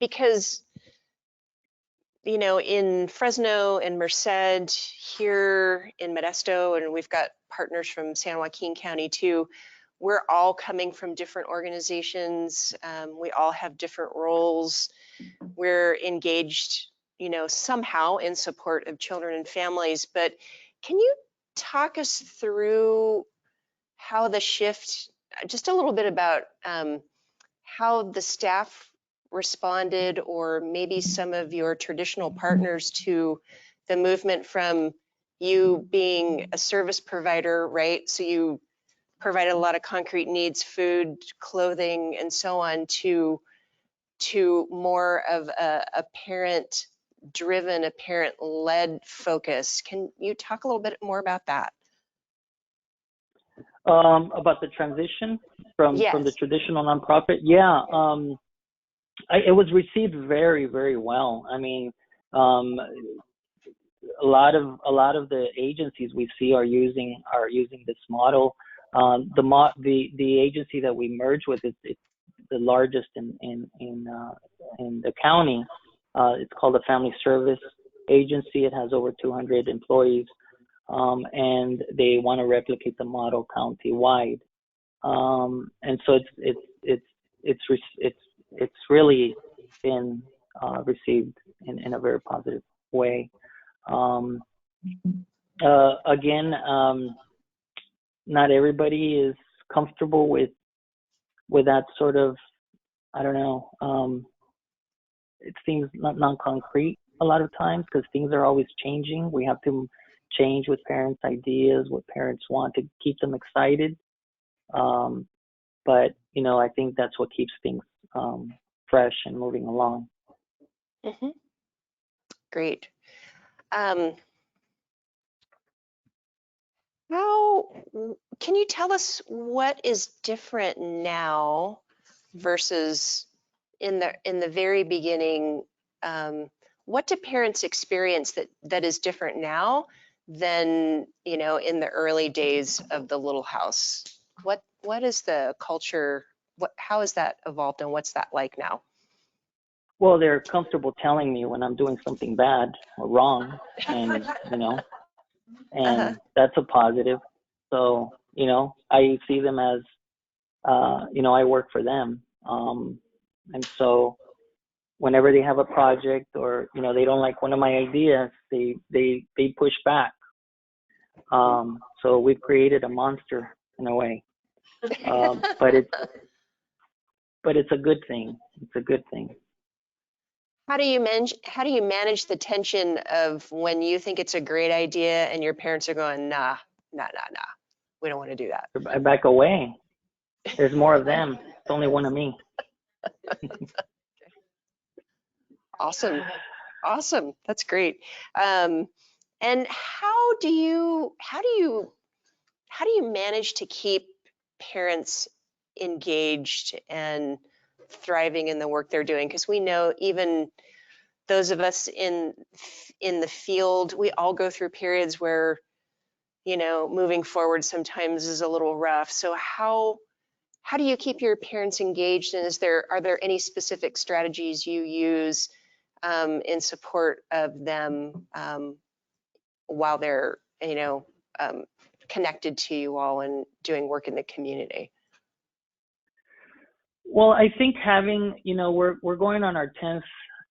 Because, in Fresno and Merced, here in Modesto, and we've got partners from San Joaquin County too, we're all coming from different organizations. We all have different roles. We're engaged, somehow in support of children and families. But can you talk us through how the shift, just a little bit about how the staff responded, or maybe some of your traditional partners, to the movement from you being a service provider, right? So you provided a lot of concrete needs, food, clothing, and so on, to more of a parent-driven, a parent-led focus. Can you talk a little bit more about that? About the transition from the traditional nonprofit? Yeah, it was received very, very well. I mean, a lot of the agencies we see are using this model. The agency that we merged with is the largest in the county. It's called the Family Service Agency. It has over 200 employees, and they want to replicate the model countywide. And so it's really been received in a very positive way. Again, not everybody is comfortable with that sort of, I don't know, it seems non-concrete a lot of times, because things are always changing. We have to change with parents' ideas, what parents want, to keep them excited. But, I think that's what keeps things fresh and moving along. Great. How can you tell us what is different now versus in the very beginning? What do parents experience that is different now than in the early days of the Little House? What is the culture? How has that evolved, and what's that like now? Well, they're comfortable telling me when I'm doing something bad or wrong, and and that's a positive. So, I see them as, I work for them. And so whenever they have a project, or, they don't like one of my ideas, they push back. So we've created a monster in a way. But it's a good thing. It's a good thing. How do you manage the tension of when you think it's a great idea and your parents are going, nah, we don't want to do that? I back away. There's more of them. It's only one of me. Awesome. That's great. And how do you manage to keep parents engaged and thriving in the work they're doing? Because we know even those of us in the field, we all go through periods where, moving forward sometimes is a little rough. So how do you keep your parents engaged? And are there any specific strategies you use in support of them while they're, connected to you all and doing work in the community? Well, I think having, we're going on our 10th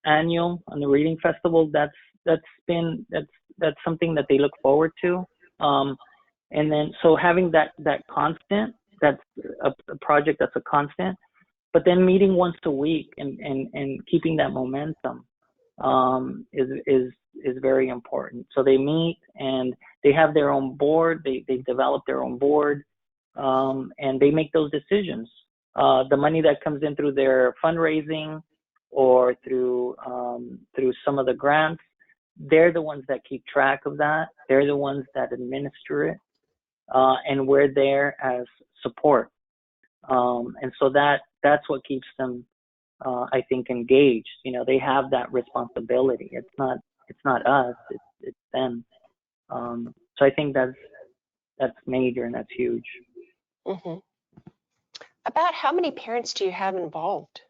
annual on the reading festival. That's something that they look forward to. And then, so having that constant, that's a project that's a constant, but then meeting once a week and keeping that momentum is very important. So they meet and they have their own board. They develop their own board, and they make those decisions. The money that comes in through their fundraising or through some of the grants, they're the ones that keep track of that. They're the ones that administer it, and we're there as support. And so that's what keeps them, I think, engaged. They have that responsibility. It's not us. It's them. So I think that's major and that's huge. Mm-hmm. About how many parents do you have involved?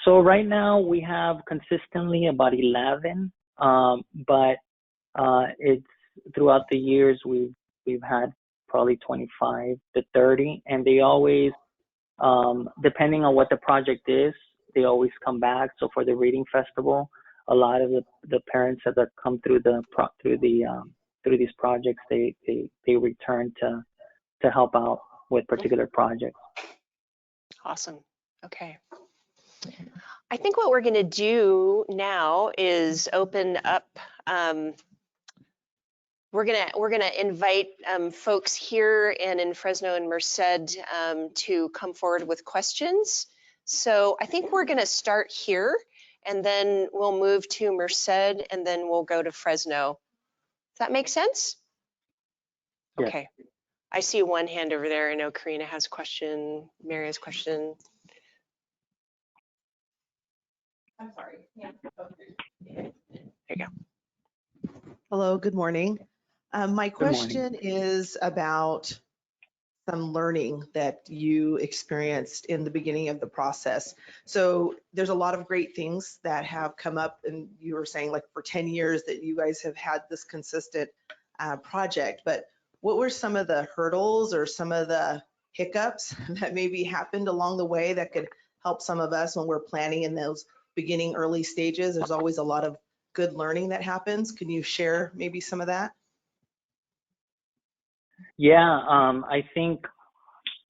So right now we have consistently about 11, but it's throughout the years we've had probably 25 to 30, and they always, depending on what the project is, they always come back. So for the reading festival, a lot of the parents that come through these projects, they return to help out with particular projects. Awesome. Okay. I think what we're going to do now is open up. We're gonna invite folks here and in Fresno and Merced to come forward with questions. So I think we're going to start here, and then we'll move to Merced, and then we'll go to Fresno. Does that make sense? Yeah. Okay. I see one hand over there. I know Karina has a question. Mary has a question. I'm sorry. Yeah. There you go. Hello, good morning. My Good morning. question is about some learning that you experienced in the beginning of the process. So there's a lot of great things that have come up, and you were saying like for 10 years that you guys have had this consistent project, but what were some of the hurdles or some of the hiccups that maybe happened along the way that could help some of us when we're planning in those beginning early stages? There's always a lot of good learning that happens. Can you share maybe some of that? Yeah, I think,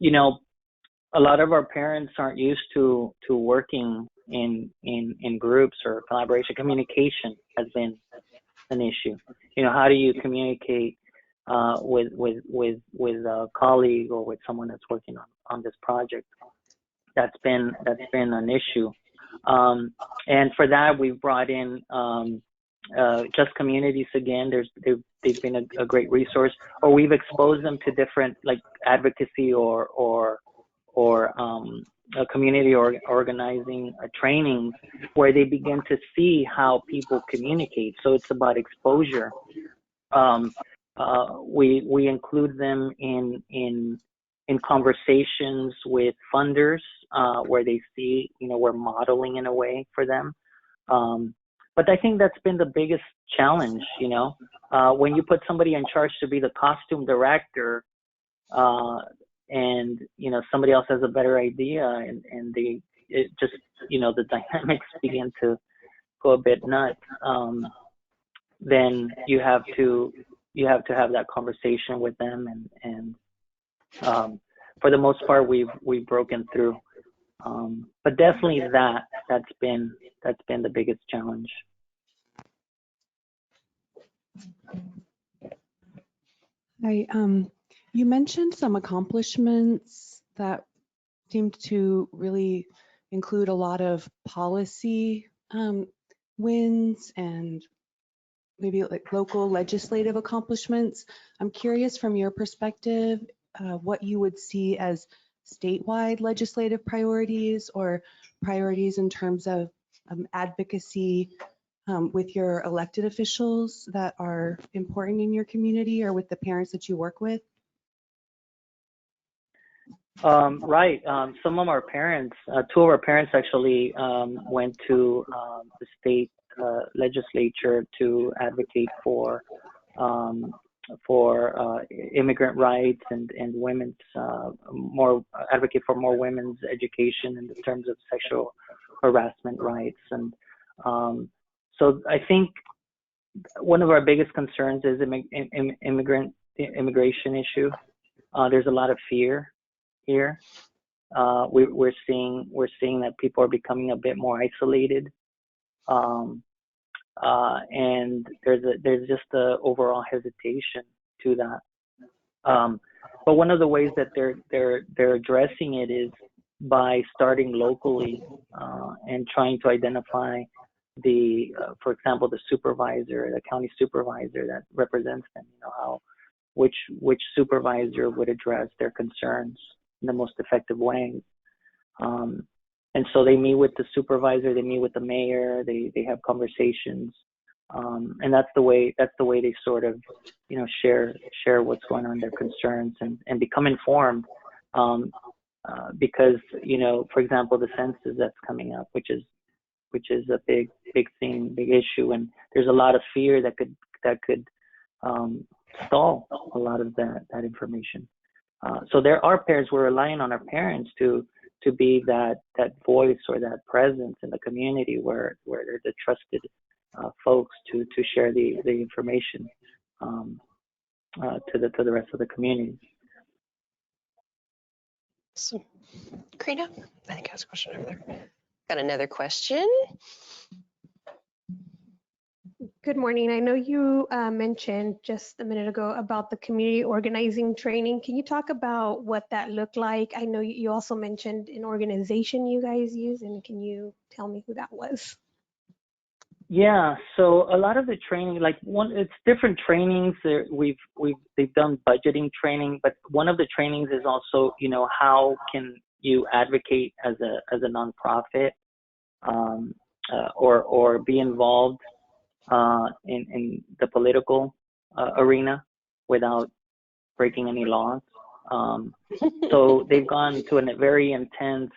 a lot of our parents aren't used to working in groups or collaboration. Communication has been an issue. How do you communicate with a colleague or with someone that's working on this project? That's been an issue. And for that, we've brought in Just Communities again. They've been a great resource, or we've exposed them to different like advocacy or a community organizing trainings where they begin to see how people communicate. So it's about exposure. We include them in conversations with funders where they see, we're modeling in a way for them. But I think that's been the biggest challenge, when you put somebody in charge to be the costume director, and somebody else has a better idea, and the dynamics begin to go a bit nuts. Then you have to have that conversation with them, and for the most part, we've broken through. But definitely that's been the biggest challenge. Hi, you mentioned some accomplishments that seemed to really include a lot of policy wins and maybe like local legislative accomplishments. I'm curious from your perspective, what you would see as statewide legislative priorities or priorities in terms of advocacy with your elected officials that are important in your community or with the parents that you work with? Right. Some of our parents, two of our parents actually went to the state legislature to advocate for immigrant rights and women's advocate for more women's education in terms of sexual harassment rights. And so I think one of our biggest concerns is immigration issue. There's a lot of fear here. We're seeing that people are becoming a bit more isolated, and there's just a overall hesitation to that. But one of the ways that they're addressing it is by starting locally and trying to identify for example, the county supervisor that represents them. Which supervisor would address their concerns in the most effective way. And so they meet with the supervisor, they meet with the mayor, they have conversations, and that's the way they sort of share what's going on, their concerns, and become informed. Because for example, the census that's coming up, which is a big thing, big issue, and there's a lot of fear that could stall a lot of that information. So there are parents, we're relying on our parents to be that voice or that presence in the community where they're the trusted folks to share the information to the rest of the community. So, Karina, I think I has a question over there. Got another question. Good morning. I know you mentioned just a minute ago about the community organizing training. Can you talk about what that looked like? I know you also mentioned an organization you guys use, and can you tell me who that was? Yeah, so a lot of the training, it's different trainings. They've done budgeting training, but one of the trainings is also, how can you advocate as a nonprofit, or be involved in the political arena without breaking any laws. So they've gone to a very intense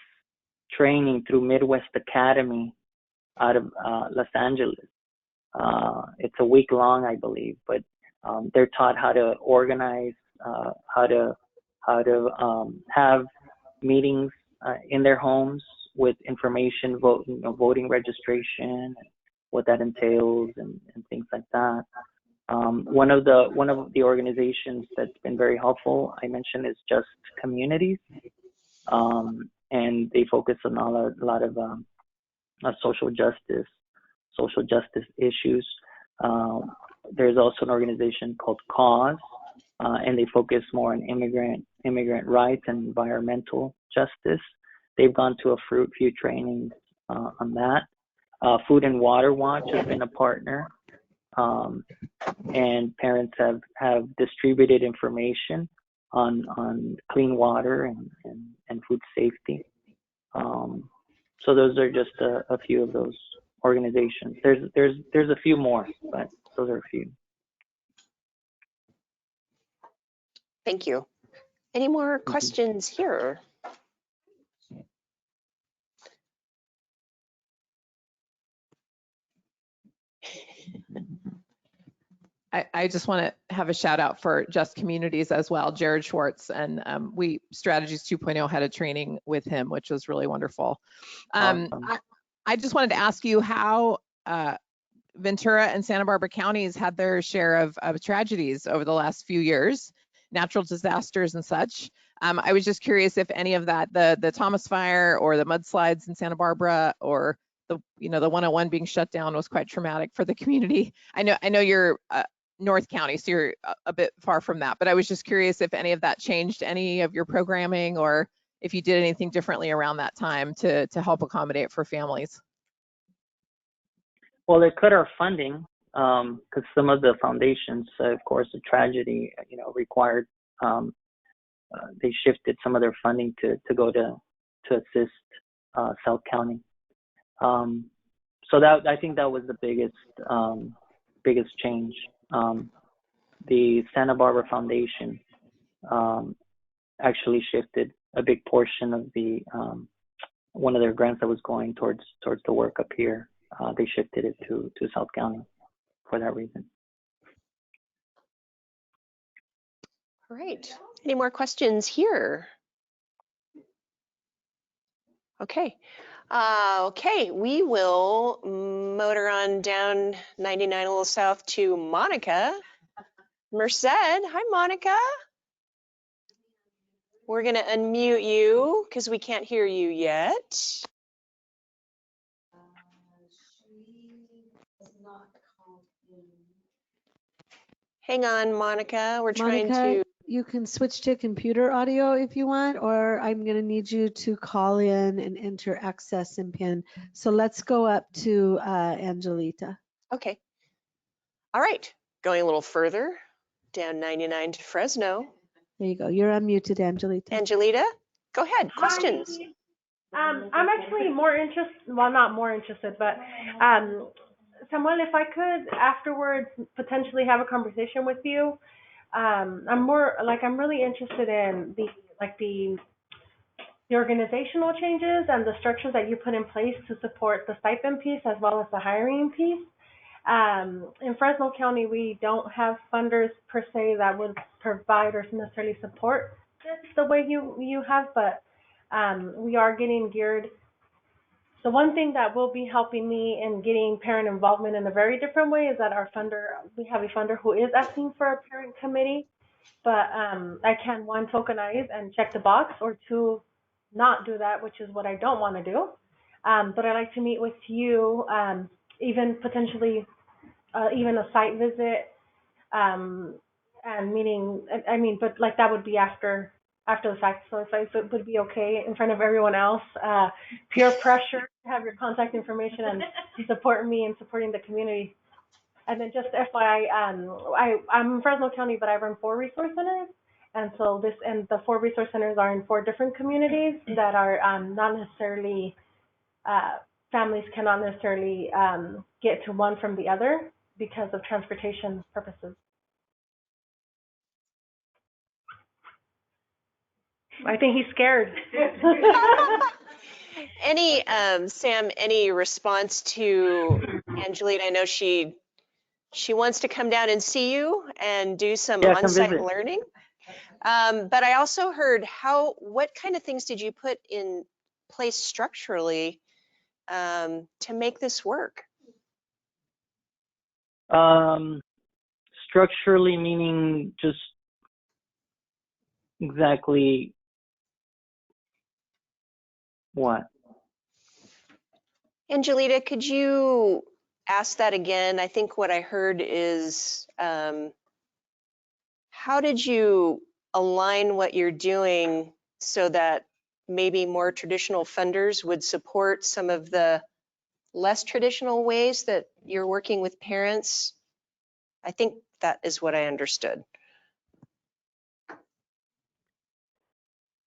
training through Midwest Academy out of Los Angeles. It's a week long, I believe, but they're taught how to organize, how to have meetings in their homes with information, voting registration, what that entails, and things like that. One of the organizations that's been very helpful, I mentioned, is Just Communities, and they focus on a lot of social justice issues. There's also an organization called Cause, and they focus more on immigrant rights and environmental justice. They've gone to a few trainings on that. Food and Water Watch has been a partner, and parents have distributed information on clean water and food safety. So those are just a few of those organizations. There's a few more, but those are a few. Thank you. Any more questions here? I just want to have a shout out for Just Communities as well, Jared Schwartz, and we Strategies 2.0 had a training with him, which was really wonderful. Awesome. I just wanted to ask you how Ventura and Santa Barbara counties had their share of tragedies over the last few years, natural disasters and such. I was just curious if any of that, the Thomas Fire or the mudslides in Santa Barbara, or the 101 being shut down was quite traumatic for the community. I know you're North County, so you're a bit far from that, but I was just curious if any of that changed any of your programming, or if you did anything differently around that time to help accommodate for families. Well, they cut our funding because some of the foundations, of course, the tragedy, required. They shifted some of their funding to go to assist South County. So that, I think that was the biggest change. The Santa Barbara Foundation actually shifted a big portion of the one of their grants that was going towards the work up here. They shifted it to South County for that reason. All right. Any more questions here? Okay. Okay, we will motor on down 99 a little south to Monica Merced. Hi, Monica. We're going to unmute you because we can't hear you yet. Hang on, Monica. We're trying to. You can switch to computer audio if you want, or I'm going to need you to call in and enter access and PIN. So let's go up to Angelita. Okay. All right. Going a little further down 99 to Fresno. There you go. You're unmuted, Angelita. Angelita, go ahead. Questions? I'm actually more interested, well, not more interested, but Samuel, if I could afterwards potentially have a conversation with you. I'm really interested in the organizational changes and the structures that you put in place to support the stipend piece as well as the hiring piece. In Fresno County, we don't have funders per se that would provide or necessarily support this the way you have, but we are getting geared. So one thing that will be helping me in getting parent involvement in a very different way is that we have a funder who is asking for a parent committee, but I can, one, tokenize and check the box, or two, not do that, which is what I don't want to do. But I'd like to meet with you, even potentially even a site visit, and meeting, but like that would be after the fact. So if it would be okay in front of everyone else, peer pressure to have your contact information and support me in supporting the community. And then just FYI, I'm in Fresno County, but I run 4 resource centers. And so the 4 resource centers are in 4 different communities that are not necessarily, families cannot necessarily get to one from the other because of transportation purposes. I think he's scared. Any, Sam, any response to Angelita? I know she wants to come down and see you and do some on-site learning. But I also heard what kind of things did you put in place structurally to make this work? Structurally, meaning just exactly what? Angelita, could you ask that again? I think what I heard is, how did you align what you're doing so that maybe more traditional funders would support some of the less traditional ways that you're working with parents? I think that is what I understood.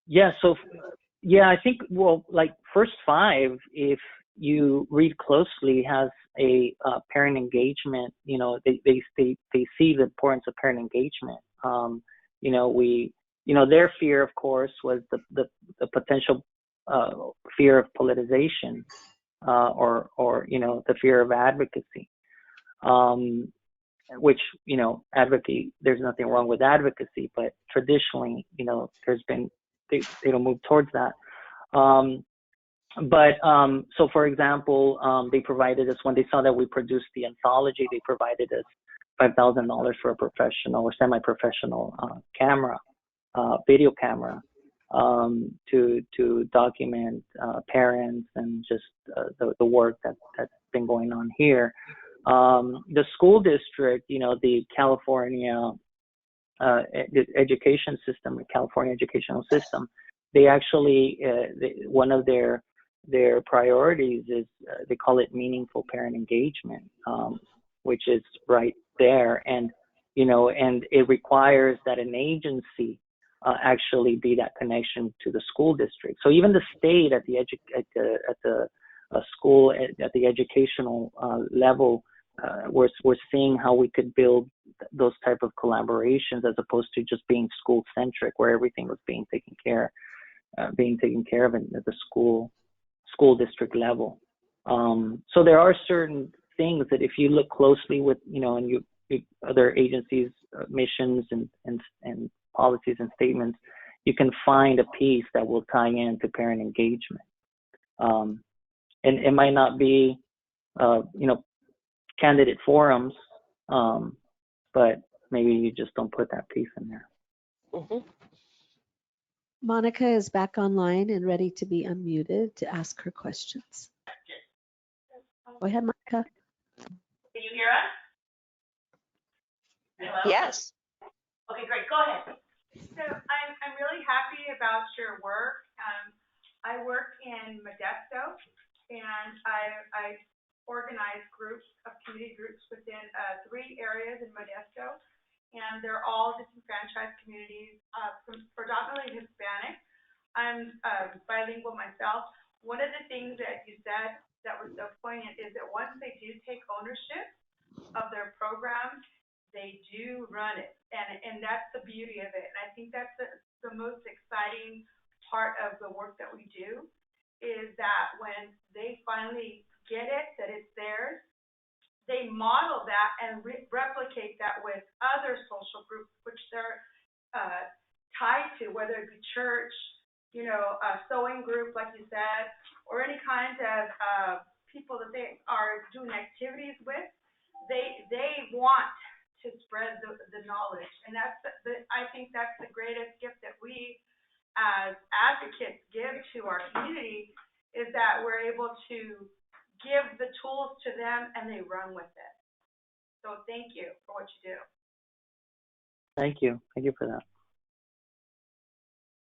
Yeah, so yeah, I think, well, like First 5, if you read closely, has a parent engagement. They see the importance of parent engagement. Their fear, of course, was the potential fear of politicization, or the fear of advocacy. Which, advocate, there's nothing wrong with advocacy, but traditionally, there's been, they don't move towards that. So for example, they provided us, when they saw that we produced the anthology, they provided us $5,000 for a professional or semi-professional camera, video camera, to document parents and just the work that's been going on here. The school district, the California education system, the California educational system, they actually, one of their priorities is, they call it meaningful parent engagement, which is right there. And, and it requires that an agency actually be that connection to the school district. So even the state at the school, at the educational level, we're seeing how we could build those type of collaborations as opposed to just being school centric, where everything was being taken care of at the school district level. So there are certain things that if you look closely with, and other agencies' missions and policies and statements, you can find a piece that will tie into parent engagement. And it might not be, candidate forums, but maybe you just don't put that piece in there. Mhm. Monica is back online and ready to be unmuted to ask her questions. Go ahead, Monica. Can you hear us? Hello? Yes. Okay, great. Go ahead. So I'm really happy about your work. I work in Modesto, and I organize groups of community groups within 3 areas in Modesto, and they're all disenfranchised communities, predominantly Hispanic. I'm bilingual myself. One of the things that you said that was so poignant is that once they do take ownership of their programs, they do run it, and that's the beauty of it. And I think that's the most exciting part of the work that we do, is that when they finally get it, that it's theirs, they model that and replicate that with other social groups which they're tied to, whether it be church, a sewing group, like you said, or any kind of people that they are doing activities with. They want to spread the knowledge, and I think that's the greatest gift that we as advocates give to our community, is that we're able to give the tools to them and they run with it. So thank you for what you do. Thank you for that.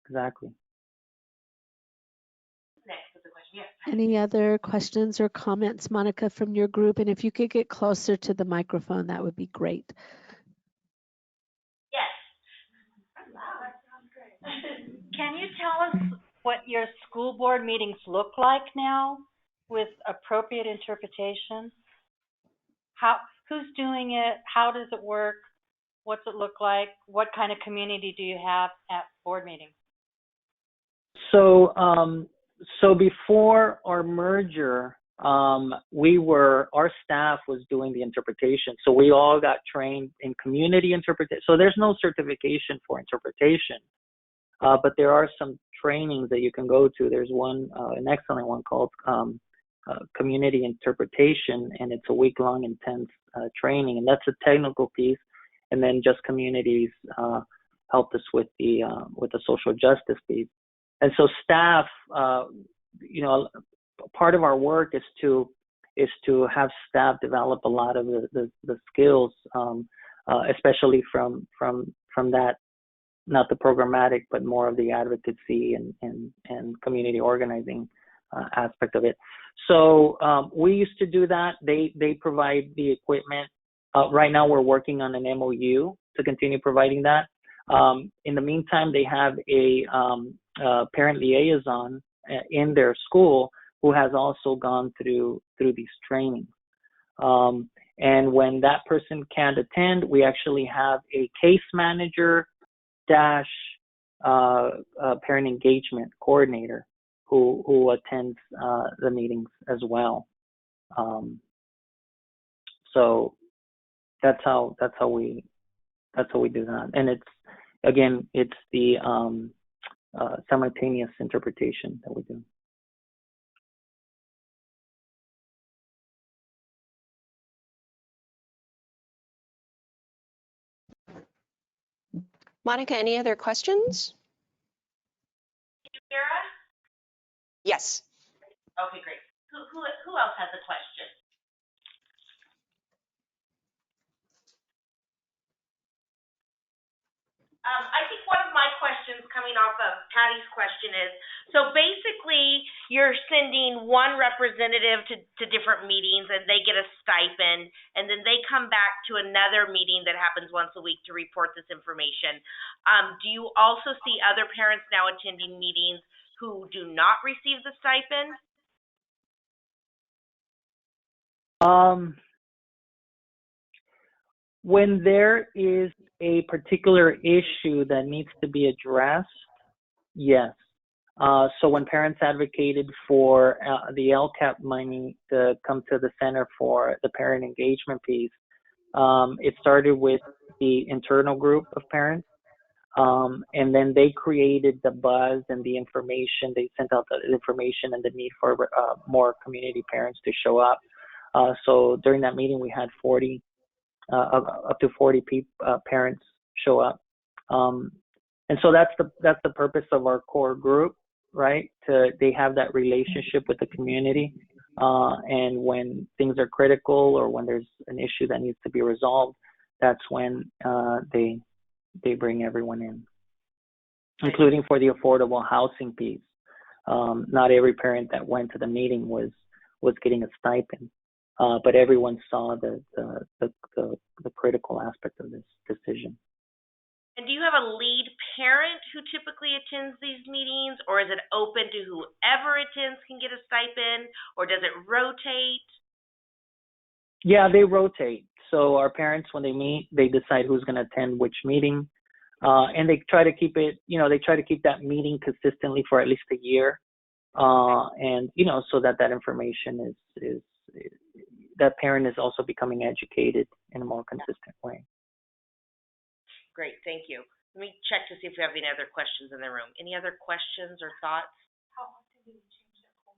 Exactly. Next is the question. Yes. Any other questions or comments, Monica, from your group? And if you could get closer to the microphone, that would be great. Yes. Wow, that sounds great. Can you tell us what your school board meetings look like now with appropriate interpretation? Who's doing it? How does it work? What's it look like? What kind of community do you have at board meetings? So, so before our merger, our staff was doing the interpretation. So we all got trained in community interpretation. So there's no certification for interpretation, but there are some trainings that you can go to. There's one, an excellent one called community interpretation, and it's a week-long intense training, and that's a technical piece. And then just communities helped us with the social justice piece. And so staff, part of our work is to have staff develop a lot of the skills, especially from that, not the programmatic, but more of the advocacy and community organizing aspect of it. So we used to do that. They provide the equipment. Right now we're working on an MOU to continue providing that. In the meantime, they have a parent liaison in their school who has also gone through these trainings. And when that person can't attend, we actually have a case manager dash parent engagement coordinator who attends the meetings as well. So that's how we do that. And it's the simultaneous interpretation that we do. Monica, any other questions? Kira? Yes. Okay, great. Who else has a question? I think one of my questions coming off of Patty's question is, so basically you're sending one representative to different meetings and they get a stipend, and then they come back to another meeting that happens once a week to report this information. Do you also see other parents now attending meetings who do not receive the stipend? When there is a particular issue that needs to be addressed, yes. So when parents advocated for the LCAP money to come to the center for the parent engagement piece, it started with the internal group of parents. And then they created the buzz and the information. They sent out the information and the need for more community parents to show up. So during that meeting, we had up to 40 parents show up. And so that's the purpose of our core group, right? They have that relationship with the community. And when things are critical or when there's an issue that needs to be resolved, that's when they bring everyone in, including for the affordable housing piece. Not every parent that went to the meeting was getting a stipend, but everyone saw the critical aspect of this decision. And do you have a lead parent who typically attends these meetings, or is it open to whoever attends can get a stipend, or does it rotate? Yeah, they rotate. So our parents, when they meet, they decide who's going to attend which meeting, and they try to keep it. They try to keep that meeting consistently for at least a year, and so that information is that parent is also becoming educated in a more consistent way. Great, thank you. Let me check to see if we have any other questions in the room. Any other questions or thoughts? How often do you change that whole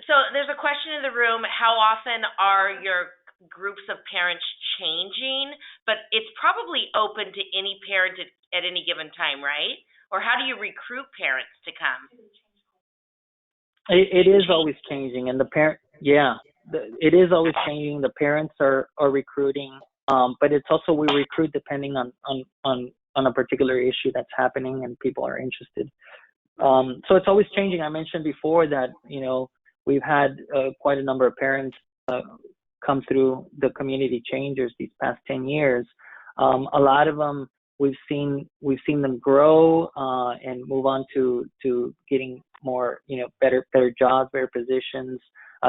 So there's a question in the room, how often are your groups of parents changing? But it's probably open to any parent at any given time, right? Or how do you recruit parents to come? It is always changing, and it is always changing. The parents are recruiting, but it's also we recruit depending on a particular issue that's happening and people are interested. So it's always changing. I mentioned before that we've had quite a number of parents come through the community changers these past 10 years. A lot of them we've seen them grow and move on to getting more better jobs, better positions.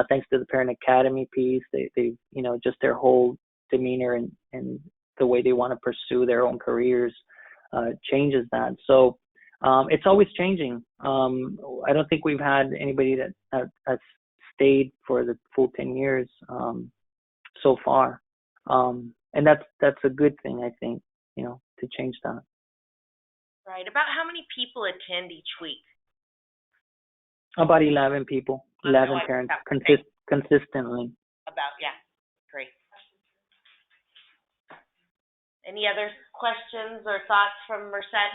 Thanks to the Parent Academy piece, they just their whole demeanor and the way they want to pursue their own careers changes that. So it's always changing. I don't think we've had anybody that has stayed for the full 10 years so far, and that's a good thing, I think, to change that. Right. About how many people attend each week? About 11 people, 11 parents consistently. Great. Any other questions or thoughts from Merced?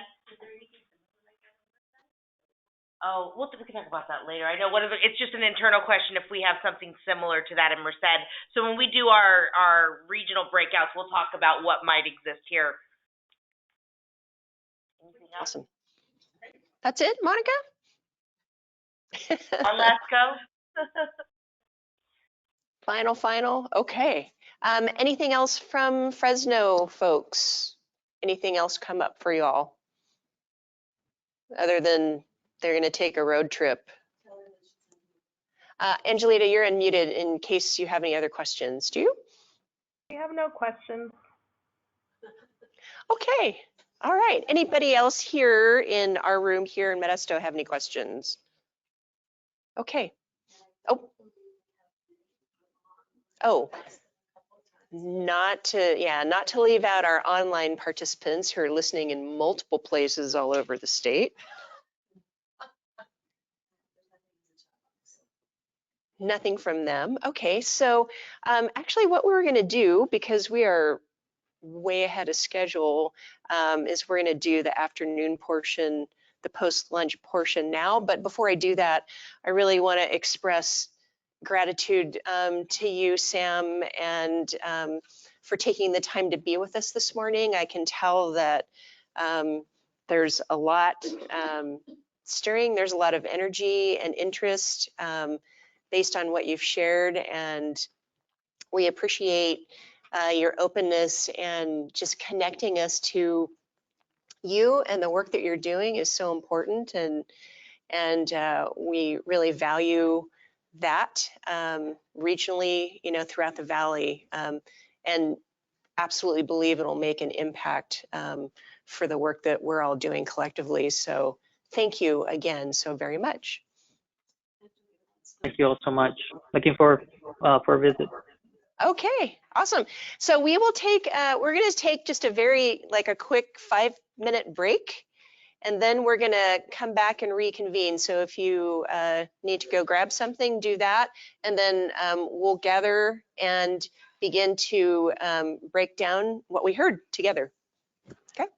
Oh, we can talk about that later. I know it's just an internal question if we have something similar to that in Merced. So when we do our regional breakouts, we'll talk about what might exist here. Anything else? Awesome. That's it, Monica? One last go. Final. Okay. Anything else from Fresno folks? Anything else come up for y'all? Other than they're going to take a road trip. Angelita, you're unmuted in case you have any other questions. Do you? We have no questions. Okay. All right. Anybody else here in our room here in Modesto have any questions? Okay. Oh. Not to leave out our online participants who are listening in multiple places all over the state. Nothing from them. Okay, so actually what we're going to do, because we are way ahead of schedule, is we're going to do the afternoon portion, the post-lunch portion now. But before I do that, I really want to express gratitude to you, Sam, and for taking the time to be with us this morning. I can tell that there's a lot stirring, there's a lot of energy and interest based on what you've shared, and we appreciate your openness and just connecting us to you, and the work that you're doing is so important, and we really value that regionally, throughout the valley, and absolutely believe it'll make an impact for the work that we're all doing collectively. So thank you again so very much. Thank you all so much. Looking forward for a visit. Okay, awesome. So we will take, we're going to take just a quick 5-minute break, and then we're going to come back and reconvene. So if you need to go grab something, do that, and then we'll gather and begin to break down what we heard together. Okay.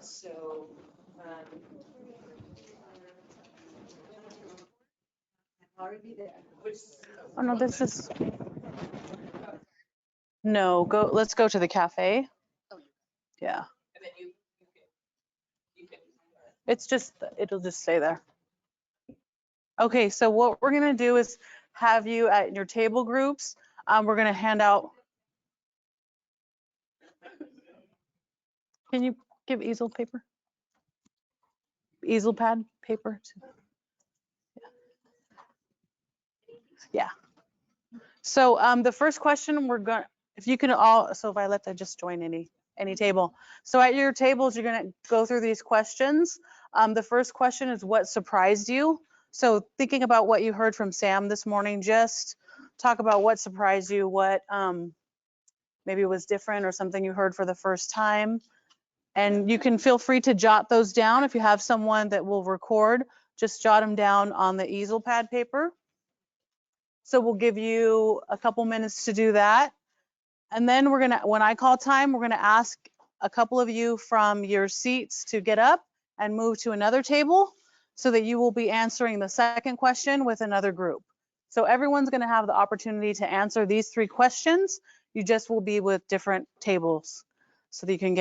So Oh no, this is, no, let's go to the cafe. Yeah. It'll just stay there. Okay, so what we're gonna do is have you at your table groups. We're gonna hand out. Can you give easel paper? Easel pad paper? Yeah. So the first question if you can all, so Violetta, just join any table. So at your tables, you're gonna go through these questions. The first question is, what surprised you? So thinking about what you heard from Sam this morning, just talk about what surprised you, what maybe was different or something you heard for the first time. And you can feel free to jot those down. If you have someone that will record, just jot them down on the easel pad paper. So we'll give you a couple minutes to do that. And then when I call time, we're gonna ask a couple of you from your seats to get up and move to another table so that you will be answering the second question with another group. So everyone's gonna have the opportunity to answer these 3 questions. You just will be with different tables so that you can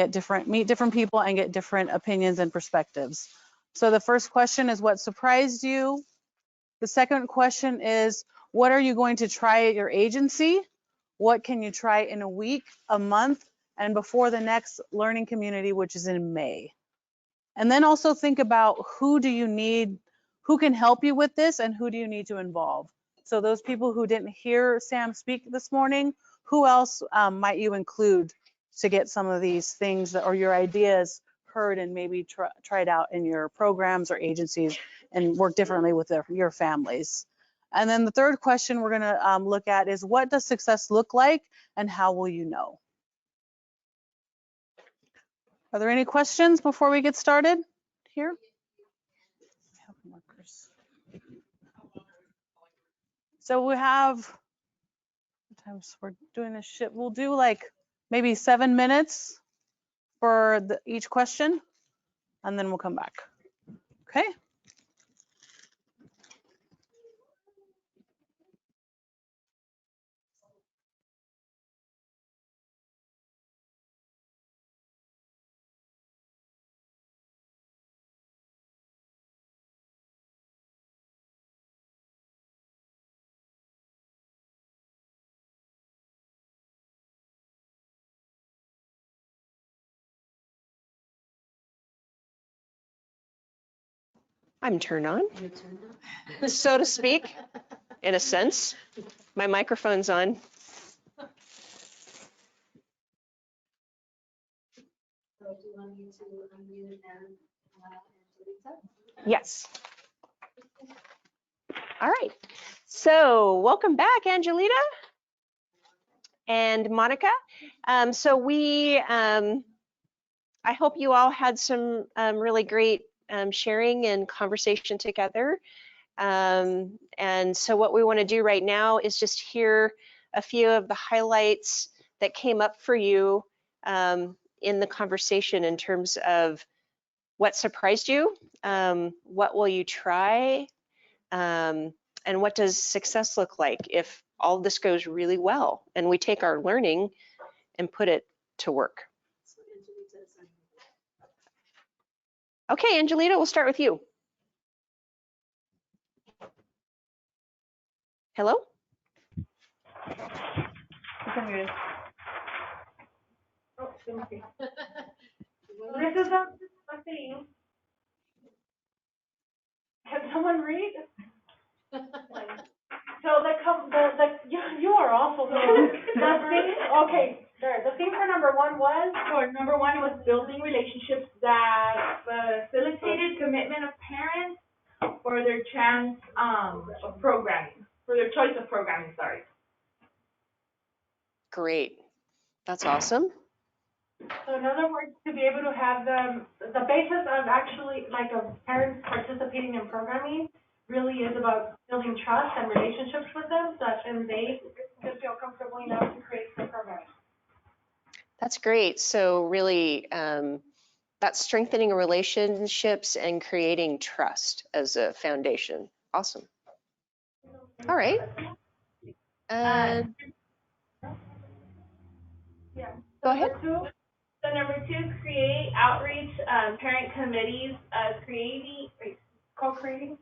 meet different people and get different opinions and perspectives. So the first question is, what surprised you? The second question is, what are you going to try at your agency? What can you try in a week, a month, and before the next learning community, which is in May? And then also think about who can help you with this, and who do you need to involve? So those people who didn't hear Sam speak this morning, who else might you include to get some of these things or your ideas heard and maybe tried out in your programs or agencies and work differently with your families? And then the third question we're gonna look at is, what does success look like and how will you know? Are there any questions before we get started here? So we have, sometimes we're doing a shift, we'll do like maybe 7 minutes for each question, and then we'll come back. Okay. I'm turned on, so to speak, in a sense. My microphone's on. Yes. All right. So welcome back, Angelita and Monica. I hope you all had some really great sharing and conversation together. And so what we want to do right now is just hear a few of the highlights that came up for you in the conversation in terms of what surprised you, what will you try, and what does success look like if all this goes really well and we take our learning and put it to work. Okay, Angelita, we'll start with you. Hello? Oh, let me see. This is a theme. Can someone read? So you are awful. The theme, okay, there. The theme for number one was building relationships that facilitated commitment of parents for their chance of programming, for their choice of programming. Sorry. Great. That's awesome. So in other words, to be able to have the basis of actually like of parents participating in programming really is about building trust and relationships with them, so that then they can feel comfortable enough to create the program. That's great. So really, that's strengthening relationships and creating trust as a foundation. Awesome. All right. Yeah. Go ahead. So number two, create outreach parent committees, co-creating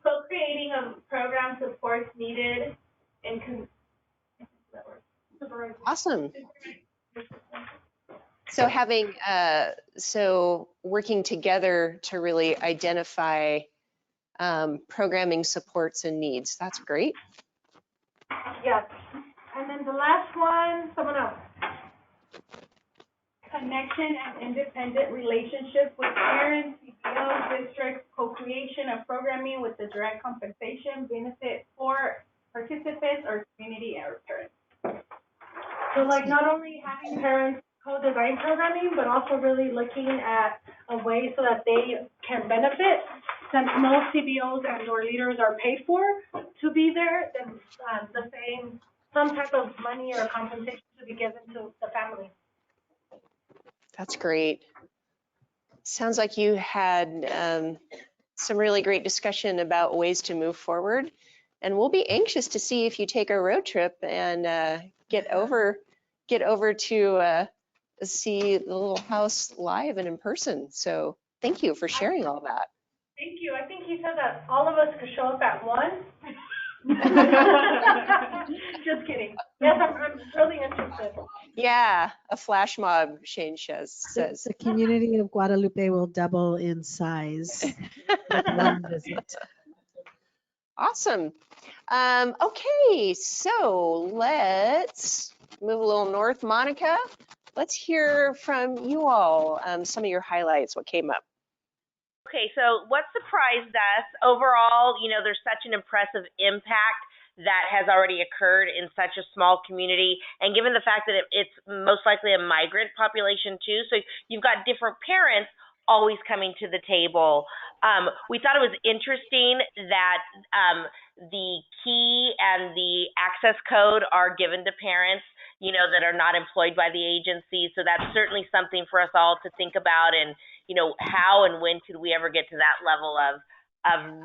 of program supports needed in Awesome. So having, working together to really identify programming supports and needs. That's great. Yes. And then the last one, someone else. Connection and independent relationship with parents, CPOs, districts, co-creation of programming with the direct compensation benefit for participants or community or parents. So like not only having parents co-design programming, but also really looking at a way so that they can benefit. Since most CBOs and or leaders are paid for to be there, then some type of money or compensation to be given to the family. That's great. Sounds like you had some really great discussion about ways to move forward. And we'll be anxious to see if you take a road trip and get over to see the little house live and in person. So thank you for sharing all that. Thank you. I think he said that all of us could show up at once. Just kidding. Yes, I'm really interested. Yeah, a flash mob, Shane says. The community of Guadalupe will double in size with one visit. Awesome. Okay, so let's move a little north. Monica, let's hear from you all some of your highlights, what came up. Okay, so what surprised us overall, you know, there's such an impressive impact that has already occurred in such a small community, and given the fact that it's most likely a migrant population too, so you've got different parents always coming to the table. We thought it was interesting that the key and the access code are given to parents, you know, that are not employed by the agency. So that's certainly something for us all to think about, and, you know, how and when could we ever get to that level of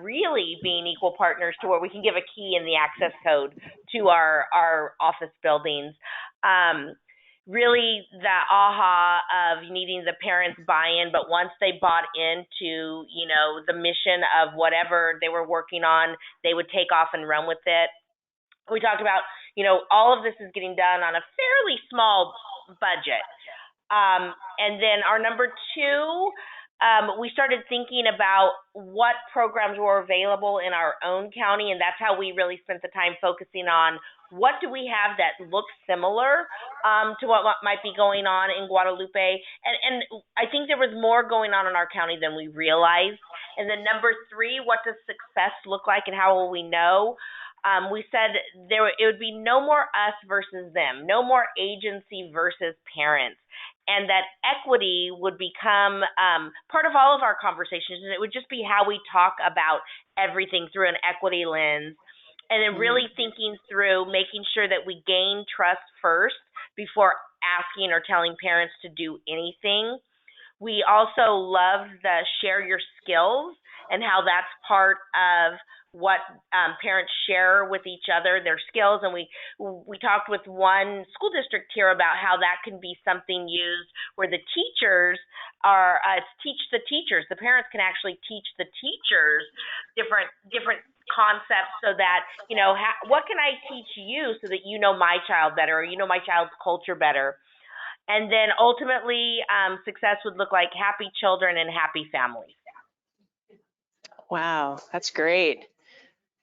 really being equal partners to where we can give a key in the access code to our office buildings. Really the aha of needing the parents buy-in, but once they bought into, you know, the mission of whatever they were working on, they would take off and run with it. We talked about, you know, all of this is getting done on a fairly small budget. And then our number two, we started thinking about what programs were available in our own county, and that's how we really spent the time focusing on what do we have that looks similar to what might be going on in Guadalupe. And I think there was more going on in our county than we realized. And then number three, what does success look like and how will we know? we said it would be no more us versus them, no more agency versus parents, and that equity would become part of all of our conversations, and it would just be how we talk about everything through an equity lens, and then really thinking through making sure that we gain trust first before asking or telling parents to do anything. We also love the share your skills and how that's part of what parents share with each other, their skills. And we talked with one school district here about how that can be something used where the teachers are teach the teachers. The parents can actually teach the teachers different concepts, so that, you know, what can I teach you so that you know my child better, or you know my child's culture better. And then ultimately, success would look like happy children and happy families. Wow, that's great.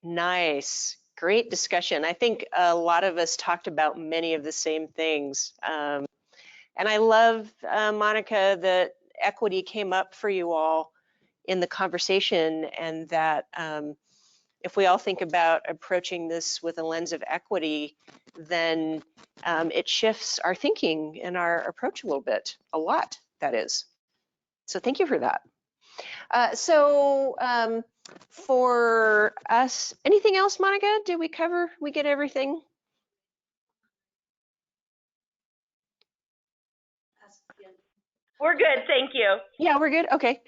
Nice. Great discussion. I think a lot of us talked about many of the same things. And I love, Monica, that equity came up for you all in the conversation, and that if we all think about approaching this with a lens of equity, then it shifts our thinking and our approach a little bit, a lot, that is. So thank you for that. For us, anything else, Monica? Did we get everything? We're good, thank you. Yeah, we're good, okay.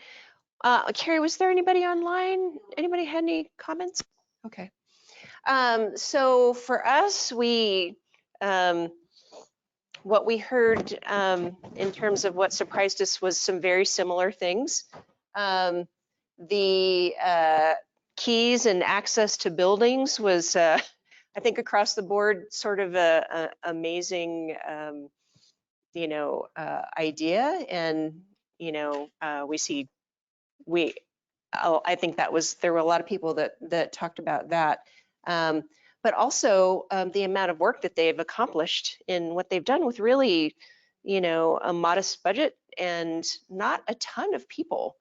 Carrie, was there anybody online? Anybody had any comments? Okay. So for us, what we heard in terms of what surprised us was some very similar things. The keys and access to buildings was, I think, across the board, sort of a amazing, idea. And I think there were a lot of people that talked about that. But also the amount of work that they've accomplished in what they've done with really, a modest budget and not a ton of people.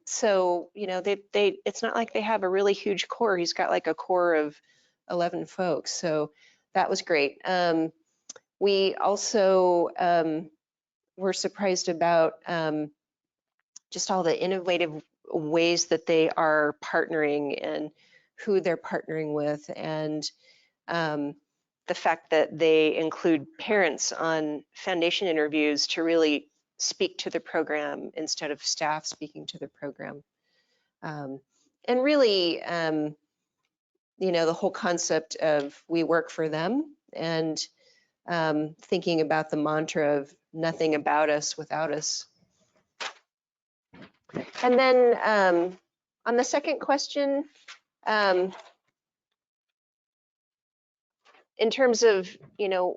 So, it's not like they have a really huge core. He's got like a core of 11 folks. So that was great. We also were surprised about just all the innovative ways that they are partnering and who they're partnering with, and the fact that they include parents on foundation interviews to really speak to the program instead of staff speaking to the program. And really, the whole concept of we work for them, and thinking about the mantra of nothing about us without us. And then on the second question, in terms of,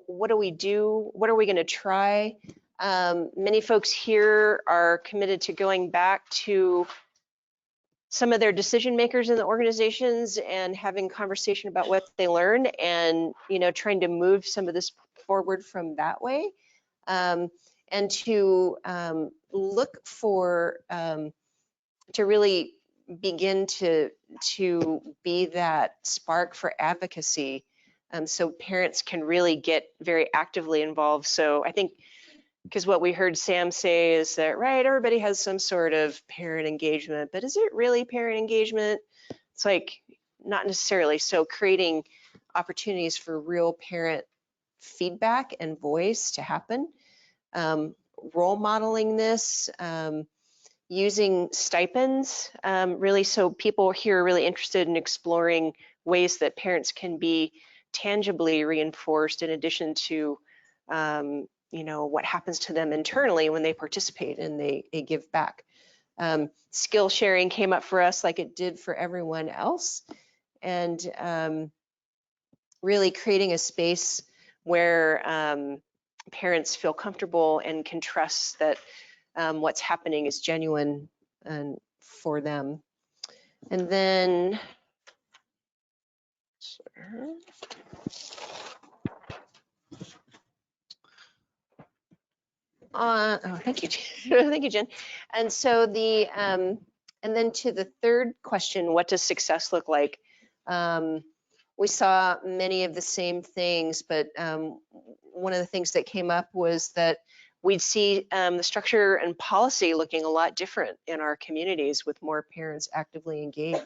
what do we do? What are we going to try? Many folks here are committed to going back to some of their decision makers in the organizations and having conversation about what they learned, and, trying to move some of this forward from that way. And to look for, to really begin to be that spark for advocacy, so parents can really get very actively involved. So I think, because what we heard Sam say is that, right, everybody has some sort of parent engagement, but is it really parent engagement? It's like, not necessarily. So creating opportunities for real parent feedback and voice to happen, role modeling this, using stipends, really, so people here are really interested in exploring ways that parents can be tangibly reinforced, in addition to what happens to them internally when they participate and they give back. Skill sharing came up for us like it did for everyone else, and really creating a space where parents feel comfortable and can trust that what's happening is genuine and for them. And then, thank you, thank you, Jen. And so and then to the third question, what does success look like? we saw many of the same things, but one of the things that came up was that we'd see the structure and policy looking a lot different in our communities, with more parents actively engaged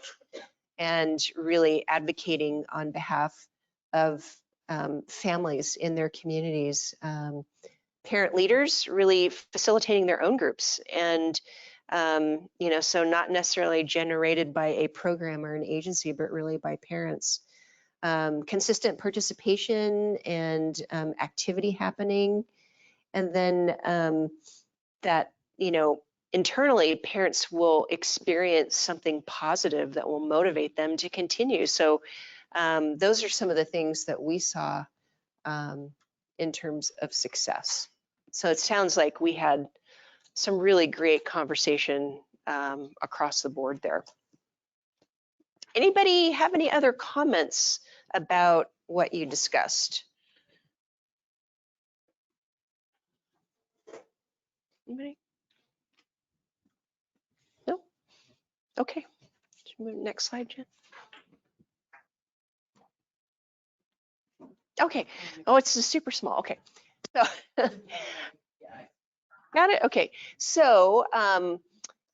and really advocating on behalf of families in their communities. Parent leaders really facilitating their own groups, and so not necessarily generated by a program or an agency, but really by parents. Consistent participation and activity happening, and then that internally parents will experience something positive that will motivate them to continue. So those are some of the things that we saw in terms of success. So it sounds like we had some really great conversation across the board there. Anybody have any other comments about what you discussed? Anybody? No? Okay. Next slide, Jen. Okay. Oh, it's super small. Okay. So got it? Okay. So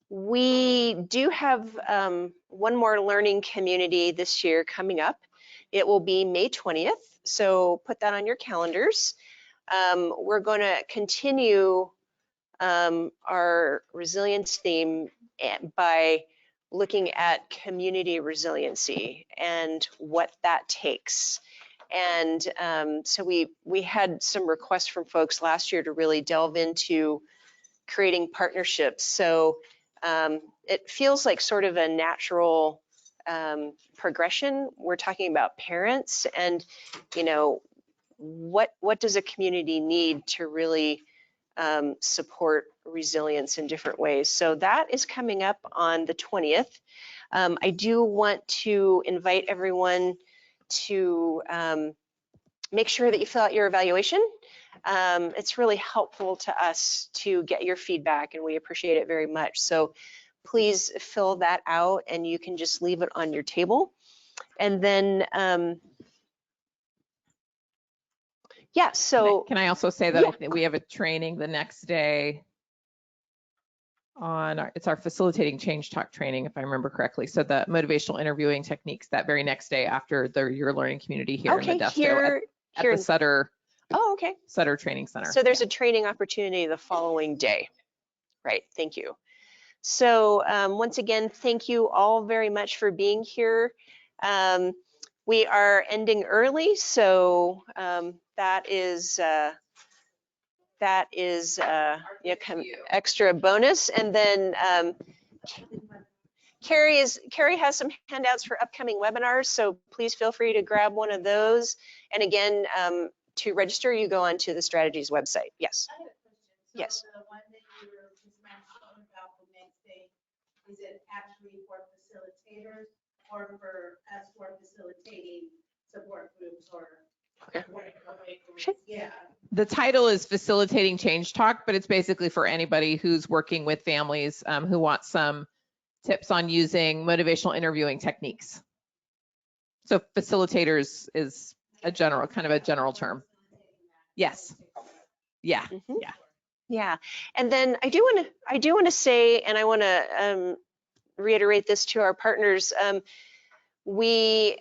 we do have one more learning community this year coming up. It will be May 20th. So put that on your calendars. We're going to continue our resilience theme by looking at community resiliency and what that takes. And so we had some requests from folks last year to really delve into creating partnerships. So it feels like sort of a natural progression. We're talking about parents and, what does a community need to really support resilience in different ways. So that is coming up on the 20th. I do want to invite everyone to make sure that you fill out your evaluation. It's really helpful to us to get your feedback, and we appreciate it very much. So please fill that out, and you can just leave it on your table. And then, yeah, so. Can I also say that we have a training the next day on it's our facilitating change talk training, if I remember correctly. So the motivational interviewing techniques that very next day after your learning community here in Modesto at the Sutter. Oh, okay. Sutter Training Center. So there's a training opportunity the following day. Right, thank you. So once again, thank you all very much for being here. We are ending early, so that is extra bonus. And then Carrie has some handouts for upcoming webinars, so please feel free to grab one of those. And again, to register, you go onto the Strategies website. Yes. I have a question. So yes. The one that you were just mentioning about the next day, is it actually for facilitators or for us for facilitating support groups or? Okay. Yeah. The title is Facilitating Change Talk, but it's basically for anybody who's working with families who want some tips on using motivational interviewing techniques. So facilitators is a general term. Yes. Yeah. Mm-hmm. Yeah. Yeah. And then I do want to say, and I want to reiterate this to our partners, we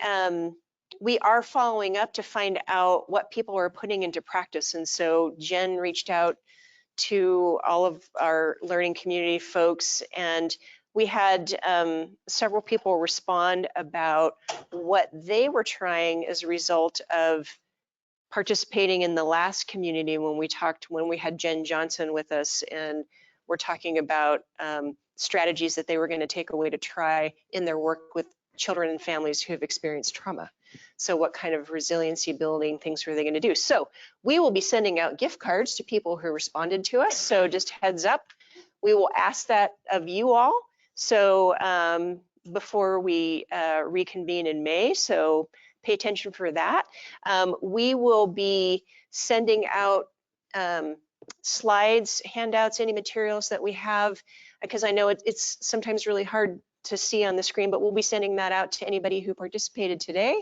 are following up to find out what people are putting into practice. And so Jen reached out to all of our learning community folks, and we had several people respond about what they were trying as a result of participating in the last community when we had Jen Johnson with us, and we're talking about strategies that they were going to take away to try in their work with children and families who have experienced trauma. So what kind of resiliency building things were they going to do? So we will be sending out gift cards to people who responded to us. So just heads up, we will ask that of you all. So before we reconvene in May, so pay attention for that. We will be sending out slides, handouts, any materials that we have, because I know it's sometimes really hard to see on the screen, but we'll be sending that out to anybody who participated today.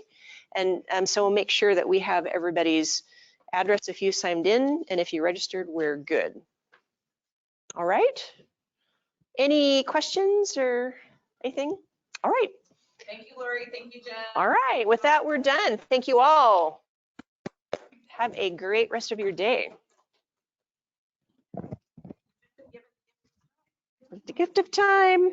And so we'll make sure that we have everybody's address if you signed in, and if you registered, we're good. All right. Any questions or anything? All right. Thank you, Lori. Thank you, Jen. All right. With that, we're done. Thank you all. Have a great rest of your day. The gift of time.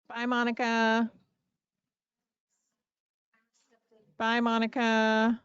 Bye, Monica. Bye, Monica.